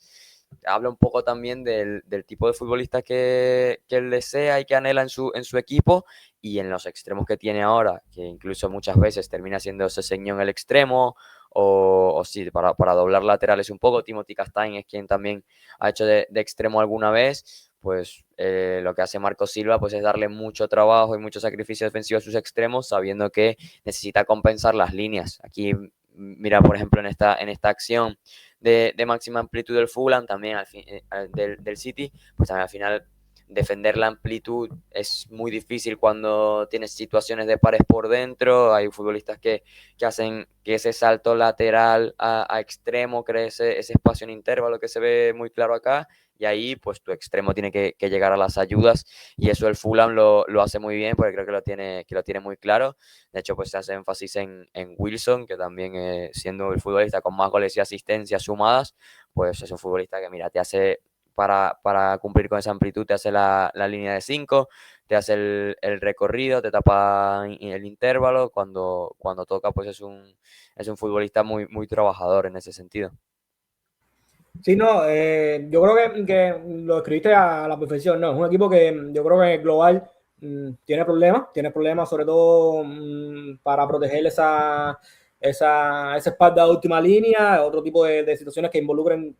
habla un poco también del tipo de futbolista que él desea y que anhela en su equipo, y en los extremos que tiene ahora, que incluso muchas veces termina siendo Sessegnon el extremo, o sí, para doblar laterales un poco. Timothy Castagne es quien también ha hecho de extremo alguna vez. Pues lo que hace Marco Silva pues es darle mucho trabajo y mucho sacrificio defensivo a sus extremos, sabiendo que necesita compensar las líneas. Aquí mira, por ejemplo, en esta acción de máxima amplitud del Fulham, también del City, pues también al final defender la amplitud es muy difícil cuando tienes situaciones de pares por dentro. Hay futbolistas que hacen que ese salto lateral a extremo cree ese espacio en intervalo que se ve muy claro acá, y ahí pues tu extremo tiene que llegar a las ayudas, y eso el Fulham lo hace muy bien porque creo que lo tiene muy claro. De hecho, pues se hace énfasis en Wilson, que también siendo el futbolista con más goles y asistencias sumadas, pues es un futbolista que, mira, te hace para cumplir con esa amplitud, te hace la línea de 5, te hace el recorrido, te tapa el intervalo. Cuando toca, pues es un futbolista muy, muy trabajador en ese sentido. Sí, no, yo creo que lo escribiste a la perfección, ¿no? Es un equipo que yo creo que global tiene problemas sobre todo para proteger esa espalda de última línea, otro tipo de situaciones que involucren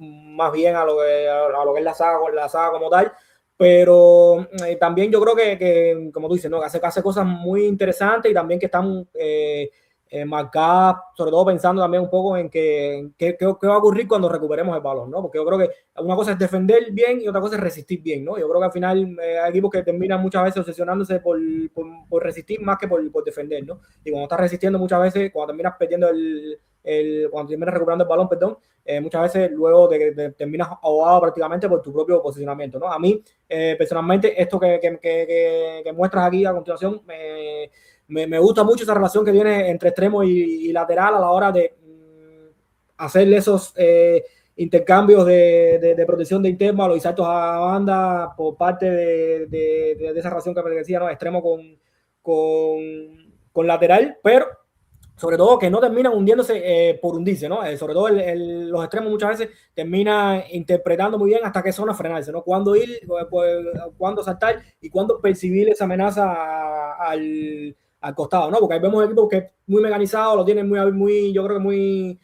más bien a lo que es la saga como tal. Pero también yo creo que, como tú dices, ¿no? Hace cosas muy interesantes y también que están marcadas, sobre todo pensando también un poco en qué va a ocurrir cuando recuperemos el balón, ¿no? Porque yo creo que una cosa es defender bien y otra cosa es resistir bien, ¿no? Yo creo que al final hay equipos que terminan muchas veces obsesionándose por resistir más que por defender, ¿no? Y cuando estás resistiendo muchas veces, cuando terminas perdiendo cuando terminas recuperando el balón, perdón, muchas veces luego terminas ahogado prácticamente por tu propio posicionamiento, ¿no? A mí, personalmente, esto que muestras aquí a continuación, me gusta mucho esa relación que tiene entre extremo y lateral a la hora de hacerle esos intercambios de protección de intervalo y saltos a banda por parte de esa relación que me decía, ¿no? Extremo con lateral, pero sobre todo que no terminan hundiéndose por hundirse, ¿no? Sobre todo los extremos muchas veces terminan interpretando muy bien hasta qué zona frenarse, ¿no? Cuándo ir, cuándo saltar y cuándo percibir esa amenaza al costado, ¿no? Porque ahí vemos equipos que es muy mecanizado, lo tienen muy yo creo que muy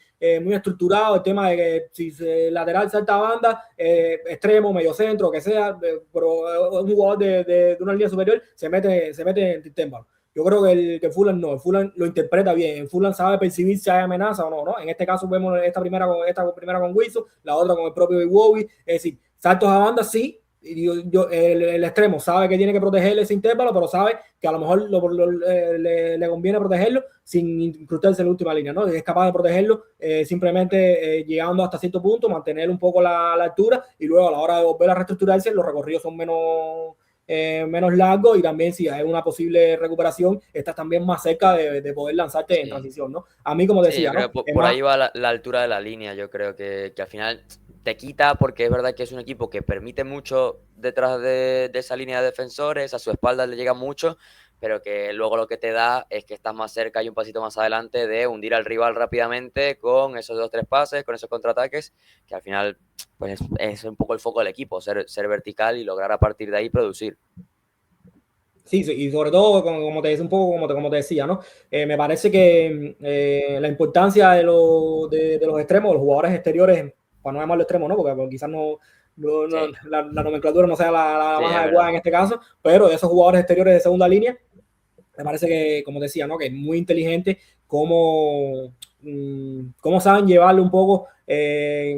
estructurado, el tema de que si lateral salta a banda, extremo, medio centro, que sea, pero un jugador de una línea superior se mete en el témpano. Yo creo que el Fulham no, el Fulham lo interpreta bien, el Fulham sabe percibir si hay amenaza o no, ¿no? En este caso vemos esta primera con Wilson, la otra con el propio Iwobi, es decir, saltos a banda sí, el extremo sabe que tiene que protegerle ese intervalo, pero sabe que a lo mejor le conviene protegerlo sin incrustarse en la última línea, ¿no? Es capaz de protegerlo simplemente llegando hasta cierto punto, mantener un poco la altura, y luego a la hora de volver a reestructurarse los recorridos son menos largo, y también si hay una posible recuperación estás también más cerca de poder lanzarte en transición, ¿no? A mí, como decía, yo creo ¿no? que por ahí va la altura de la línea. Yo creo que al final te quita, porque es verdad que es un equipo que permite mucho detrás de esa línea de defensores, a su espalda le llega mucho, pero que luego lo que te da es que estás más cerca y un pasito más adelante de hundir al rival rápidamente con esos 2-3 pases, con esos contraataques, que al final pues es un poco el foco del equipo, ser vertical y lograr a partir de ahí producir. Sí, y sobre todo, como te decía, un poco como te decía, ¿no? Me parece que la importancia de los extremos, de los jugadores exteriores, para no llamarlo extremo, ¿no? Porque quizás la nomenclatura no sea la más adecuada en este caso, pero de esos jugadores exteriores de segunda línea, me parece que, como decía, ¿no? Que es muy inteligente cómo saben llevarle un poco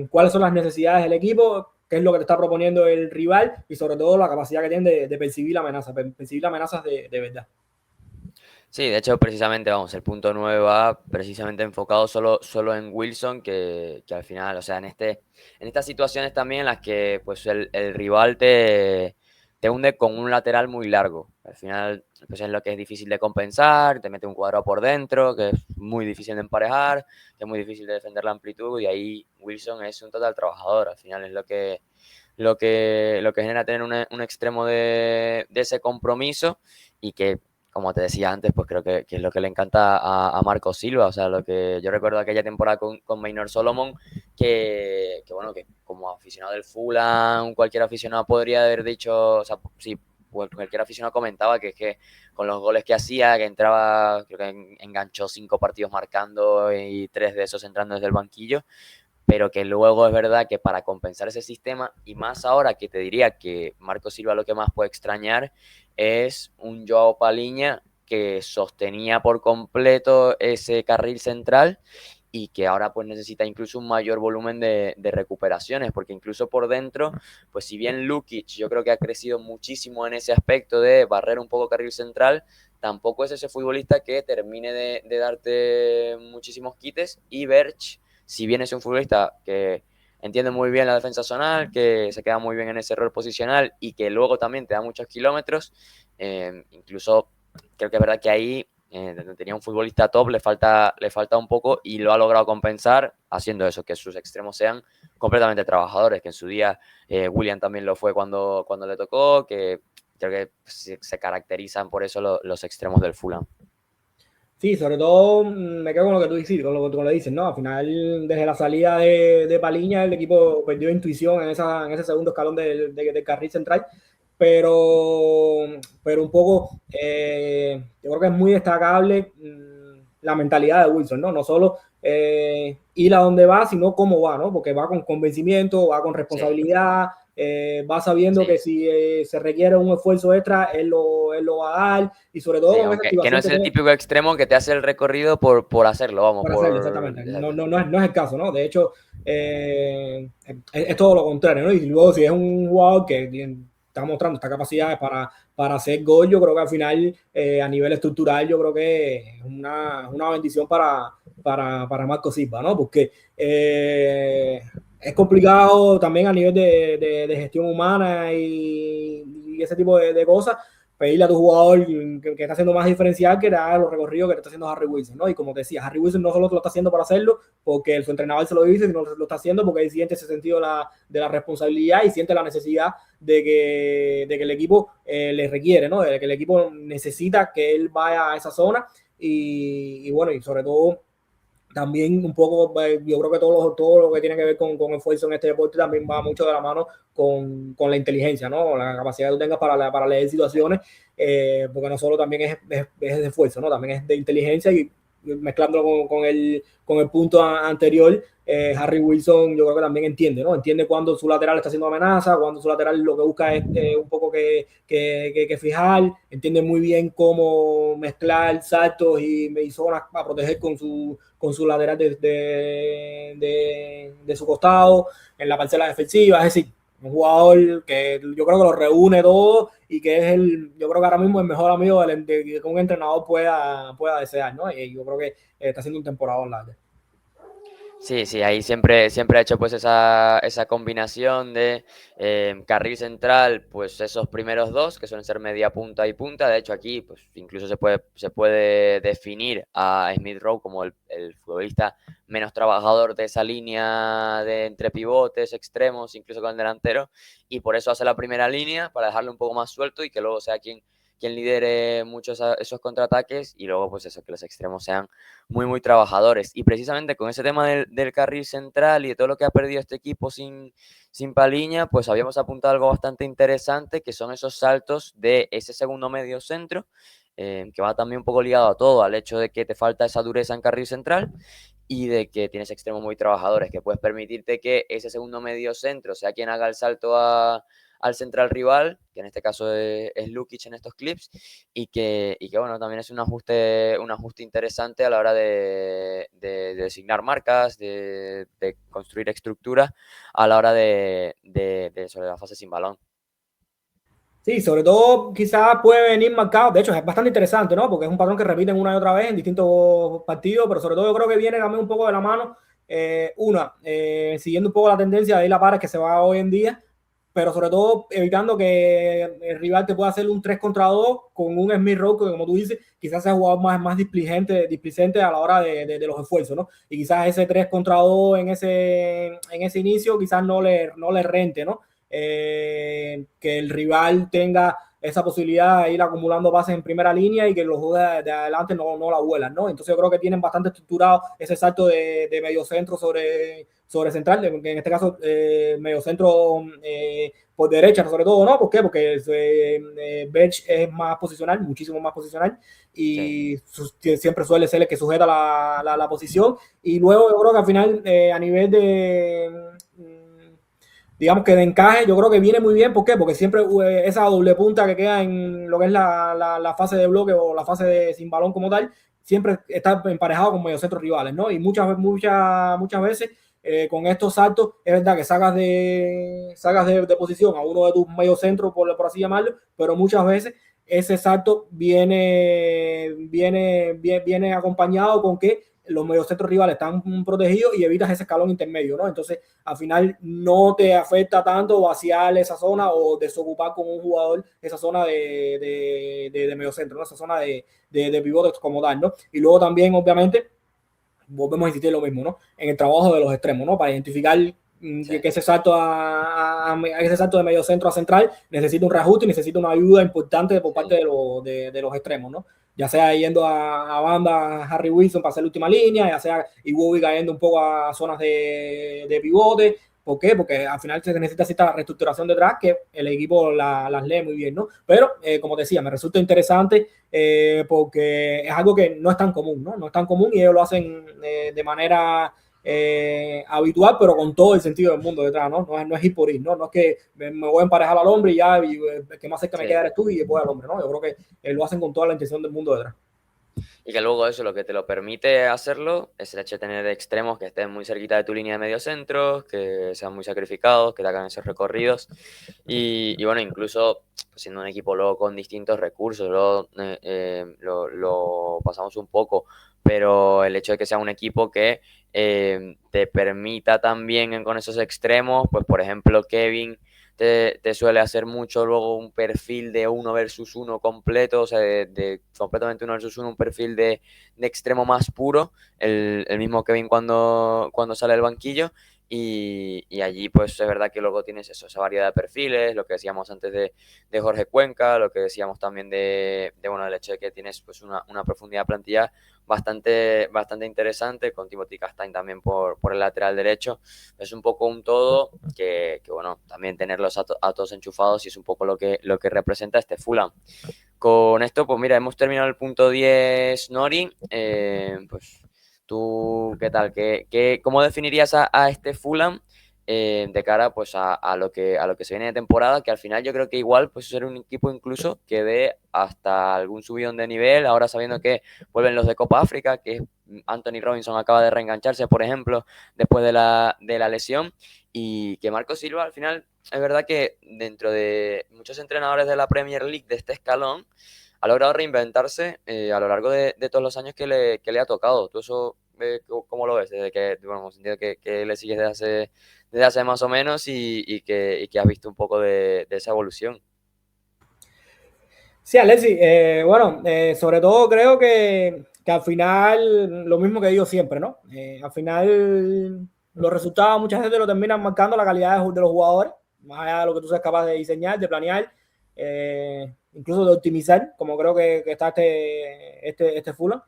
cuáles son las necesidades del equipo, qué es lo que te está proponiendo el rival, y sobre todo la capacidad que tienen de percibir la amenaza, percibir las amenazas de verdad. Sí, de hecho, precisamente, vamos, el punto 9 va precisamente enfocado solo en Wilson, que al final, o sea, en estas situaciones también en las que pues el rival te te hunde con un lateral muy largo. Al final, pues es lo que es difícil de compensar, te mete un cuadrado por dentro, que es muy difícil de emparejar, que es muy difícil de defender la amplitud, y ahí Wilson es un total trabajador. Al final es lo que genera tener un extremo de ese compromiso, y que, como te decía antes, pues creo que es lo que le encanta a Marco Silva. O sea, lo que yo recuerdo aquella temporada con Maynor Solomon, bueno, que como aficionado del Fulham, cualquier aficionado podría haber dicho, o sea, sí, cualquier aficionado comentaba que es que con los goles que hacía, que entraba, creo que enganchó 5 partidos marcando y 3 de esos entrando desde el banquillo, pero que luego es verdad que para compensar ese sistema, y más ahora que te diría que Marco Silva lo que más puede extrañar es un Joao Paliña que sostenía por completo ese carril central, y que ahora pues necesita incluso un mayor volumen de recuperaciones, porque incluso por dentro, pues si bien Lukic yo creo que ha crecido muchísimo en ese aspecto de barrer un poco carril central, tampoco es ese futbolista que termine de darte muchísimos quites. Y Berch, si bien es un futbolista que entiende muy bien la defensa zonal, que se queda muy bien en ese rol posicional y que luego también te da muchos kilómetros, incluso creo que es verdad que ahí tenía un futbolista top, le falta un poco, y lo ha logrado compensar haciendo eso, que sus extremos sean completamente trabajadores, que en su día William también lo fue cuando le tocó, que creo que se caracterizan por eso los extremos del Fulham. Sí, sobre todo me quedo con lo que tú dices, con lo que tú le dices, ¿no? Al final, desde la salida de Paliña, el equipo perdió intuición en ese segundo escalón del carril central, pero un poco, yo creo que es muy destacable la mentalidad de Wilson, ¿no? No solo ir a donde va, sino cómo va, ¿no? Porque va con convencimiento, va con responsabilidad, va sabiendo que si se requiere un esfuerzo extra, él lo va a dar, y sobre todo con esa activación que no es el típico extremo que te hace el recorrido por hacerlo, vamos. Por hacerlo, exactamente. No es el caso, ¿no? De hecho, es todo lo contrario, ¿no? Y luego, si es un jugador que está mostrando esta capacidad para hacer gol, yo creo que al final, a nivel estructural, yo creo que es una bendición para Marco Silva, ¿no? Porque es complicado también a nivel de gestión humana y ese tipo de cosas, pedirle a tu jugador que está haciendo más diferencial que da los recorridos que te está haciendo Harry Wilson, ¿no? Y como te decía, Harry Wilson no solo lo está haciendo para hacerlo porque su entrenador se lo dice, sino lo está haciendo porque él siente ese sentido de la responsabilidad y siente la necesidad de que el equipo le requiere, ¿no? De que el equipo necesita que él vaya a esa zona, y bueno, y sobre todo también un poco, yo creo que todo lo que tiene que ver con esfuerzo en este deporte también va mucho de la mano con la inteligencia, ¿no? La capacidad que tú tengas para leer situaciones, porque no solo también es de esfuerzo, ¿no? También es de inteligencia, y mezclándolo con el punto anterior, Harry Wilson yo creo que también entiende, ¿no? Entiende cuando su lateral está haciendo amenaza, cuando su lateral lo que busca es un poco que fijar, entiende muy bien cómo mezclar saltos y zonas para proteger con su lateral de su costado en la parcela defensiva. Es decir, un jugador que yo creo que lo reúne todo, y que es yo creo que ahora mismo el mejor amigo que un entrenador pueda desear, ¿no? Y yo creo que está haciendo un temporadón largo. Sí, ahí siempre ha hecho pues esa combinación de carril central, pues esos primeros dos que suelen ser media punta y punta. De hecho aquí pues incluso se puede definir a Smith Rowe como el futbolista menos trabajador de esa línea de entre pivotes, extremos, incluso con el delantero, y por eso hace la primera línea, para dejarlo un poco más suelto y que luego sea quien lidere muchos esos contraataques, y luego pues eso, que los extremos sean muy, muy trabajadores. Y precisamente con ese tema del carril central y de todo lo que ha perdido este equipo sin Paliña, pues habíamos apuntado algo bastante interesante, que son esos saltos de ese segundo medio centro, que va también un poco ligado a todo, al hecho de que te falta esa dureza en carril central y de que tienes extremos muy trabajadores, que puedes permitirte que ese segundo medio centro sea quien haga el salto al central rival, que en este caso es Lukic en estos clips, y que bueno, también es un ajuste interesante a la hora de designar marcas, de construir estructura a la hora sobre la fase sin balón. Sí, sobre todo quizás puede venir marcado, de hecho es bastante interesante, ¿no? Porque es un patrón que repiten una y otra vez en distintos partidos, pero sobre todo yo creo que viene también un poco de la mano, siguiendo un poco la tendencia de Isla Pares que se va hoy en día, pero sobre todo evitando que el rival te pueda hacer un 3 contra 2 con un Smith Rowe que, como tú dices, quizás sea jugador más displicente a la hora de los esfuerzos, ¿no? Y quizás ese 3 contra 2 en ese inicio quizás no le rente, ¿no? Que el rival tenga esa posibilidad de ir acumulando pases en primera línea y que los jugadores de adelante no la vuelan, ¿no? Entonces yo creo que tienen bastante estructurado ese salto de medio centro sobre central, que en este caso medio centro por derecha sobre todo, ¿no? ¿Por qué? Porque Birch es más posicional, muchísimo más posicional, y siempre suele ser el que sujeta la posición, y luego yo creo que al final a nivel de digamos que de encaje, yo creo que viene muy bien. ¿Por qué? Porque siempre esa doble punta que queda en lo que es la fase de bloque o la fase de sin balón como tal, siempre está emparejado con mediocentros rivales, ¿no? Y muchas veces con estos saltos es verdad que sacas de posición a uno de tus mediocentros, por así llamarlo, pero muchas veces ese salto viene acompañado con que los mediocentros rivales están protegidos y evitas ese escalón intermedio, ¿no? Entonces, al final no te afecta tanto vaciar esa zona o desocupar con un jugador esa zona de mediocentro, ¿no? Esa zona de pivotes como tal, ¿no? Y luego también, obviamente, volvemos a insistir lo mismo, ¿no? En el trabajo de los extremos, ¿no? Para identificar que ese salto de medio centro a central necesita un reajuste y necesita una ayuda importante por parte de los extremos, ¿no? Ya sea yendo a banda Harry Wilson para hacer la última línea, ya sea Iwobi cayendo un poco a zonas de pivote. ¿Por qué? Porque al final se necesita cierta reestructuración detrás que el equipo las lee muy bien, ¿no? Pero, como decía, me resulta interesante porque es algo que no es tan común, ¿no? No es tan común y ellos lo hacen de manera habitual, pero con todo el sentido del mundo detrás, ¿no? No es ir por ir, ¿no? No es que me voy a emparejar al hombre y ya, y el que más cerca me queda eres tú y voy al hombre, ¿no? Yo creo que lo hacen con toda la intención del mundo detrás. Y que luego eso lo que te lo permite hacerlo es el hecho de tener extremos que estén muy cerquita de tu línea de medio centro, que sean muy sacrificados, que te hagan esos recorridos. Y bueno, incluso pues, siendo un equipo luego con distintos recursos, luego lo pasamos un poco, pero el hecho de que sea un equipo que te permita también con esos extremos, pues por ejemplo Kevin te suele hacer mucho luego un perfil de 1 versus 1 completo, o sea, de completamente 1 versus 1, un perfil de extremo más puro, el mismo Kevin cuando sale del banquillo, y allí pues es verdad que luego tienes eso, esa variedad de perfiles, lo que decíamos antes de Jorge Cuenca, lo que decíamos también bueno, el hecho de que tienes pues una profundidad de plantilla bastante interesante, con Timothy Castagne también por el lateral derecho. Es un poco un todo que bueno, también tenerlos a todos enchufados y es un poco lo que representa este Fulham. Con esto, pues mira, hemos terminado el punto 10, Nori. Pues tú, ¿qué tal? ¿Cómo definirías a este Fulham de cara pues a lo que se viene de temporada? Que al final yo creo que igual pues ser un equipo incluso que dé hasta algún subidón de nivel, ahora sabiendo que vuelven los de Copa África, que Anthony Robinson acaba de reengancharse, por ejemplo, después de la lesión, y que Marco Silva al final es verdad que dentro de muchos entrenadores de la Premier League de este escalón ha logrado reinventarse a lo largo de todos los años que le ha tocado. ¿Tú eso cómo lo ves? Desde que, bueno, hemos sentido que le sigues desde hace más o menos y que has visto un poco de esa evolución. Sí, Alexis, bueno, sobre todo creo que al final, lo mismo que digo siempre, ¿no? Al final los resultados muchas veces lo terminan marcando la calidad de los jugadores, más allá de lo que tú seas capaz de diseñar, de planear, incluso de optimizar, como creo que está este Fulham.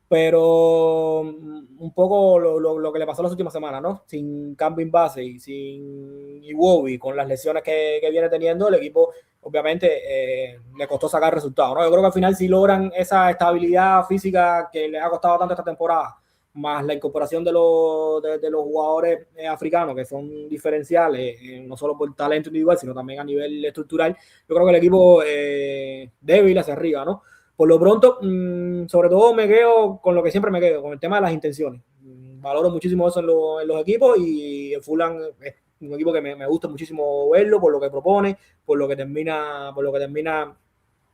Pero un poco lo que le pasó las últimas semanas, ¿no? Sin Campbell base y sin Iwobi, con las lesiones que viene teniendo, el equipo obviamente le costó sacar resultados, ¿no? Yo creo que al final si logran esa estabilidad física que les ha costado tanto esta temporada, más la incorporación de los jugadores africanos que son diferenciales, no solo por talento individual, sino también a nivel estructural, yo creo que el equipo débil hacia arriba, ¿no? Por lo pronto, sobre todo me quedo con lo que siempre me quedo, con el tema de las intenciones. Valoro muchísimo eso en los equipos y el Fulham es un equipo que me gusta muchísimo verlo por lo que propone, por lo que termina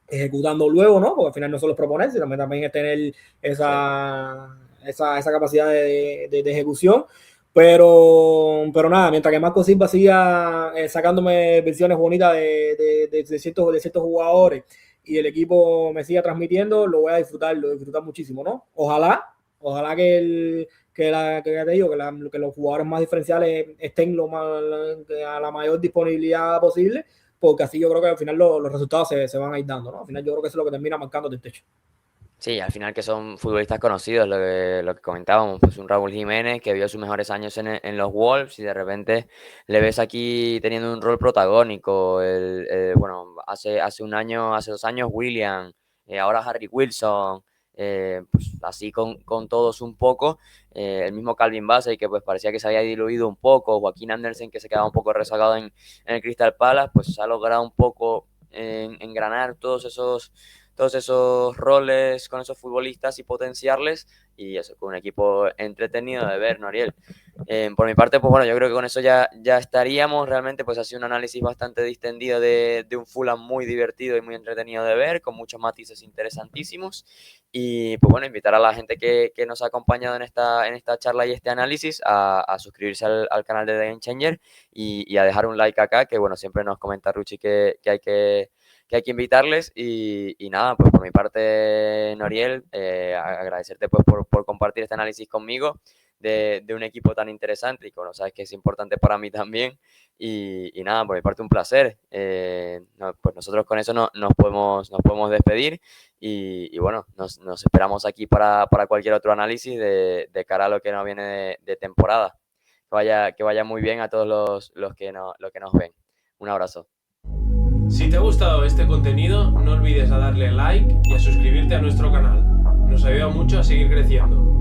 ejecutando luego, ¿no? Porque al final no solo es proponer, sino también es tener esa capacidad de ejecución. Pero nada, mientras que Marco Silva siga sacándome versiones bonitas de ciertos jugadores y el equipo me siga transmitiendo, lo voy a disfrutar muchísimo, ¿no? Ojalá que te digo, que los jugadores más diferenciales estén a la mayor disponibilidad posible, porque así yo creo que al final los resultados se van a ir dando, ¿no? Al final yo creo que eso es lo que termina marcando el techo. Sí, al final que son futbolistas conocidos, lo que comentábamos, pues un Raúl Jiménez que vio sus mejores años en los Wolves y de repente le ves aquí teniendo un rol protagónico. Bueno, hace 2 años Willian, ahora Harry Wilson, pues así con todos un poco. El mismo Calvin Bassey que pues parecía que se había diluido un poco, Joaquín Andersen que se quedaba un poco rezagado en el Crystal Palace, pues ha logrado un poco engranar todos esos roles con esos futbolistas y potenciarles, y eso, con un equipo entretenido de ver, ¿no, Ariel? Por mi parte, pues bueno, yo creo que con eso ya estaríamos. Realmente pues ha sido un análisis bastante distendido de un Fulham muy divertido y muy entretenido de ver, con muchos matices interesantísimos, y pues bueno, invitar a la gente que nos ha acompañado en esta charla y este análisis a suscribirse al canal de The Game Changer y a dejar un like acá, que bueno, siempre nos comenta Ruchi que hay que invitarles, y nada, pues por mi parte, Noriel, agradecerte pues por compartir este análisis conmigo de un equipo tan interesante, y que bueno, sabes que es importante para mí también, y nada, por mi parte un placer. Pues nosotros con eso nos podemos despedir, y bueno, nos esperamos aquí para cualquier otro análisis de cara a lo que nos viene de temporada. Que vaya muy bien a todos los que nos ven. Un abrazo. Si te ha gustado este contenido, no olvides a darle like y a suscribirte a nuestro canal. Nos ayuda mucho a seguir creciendo.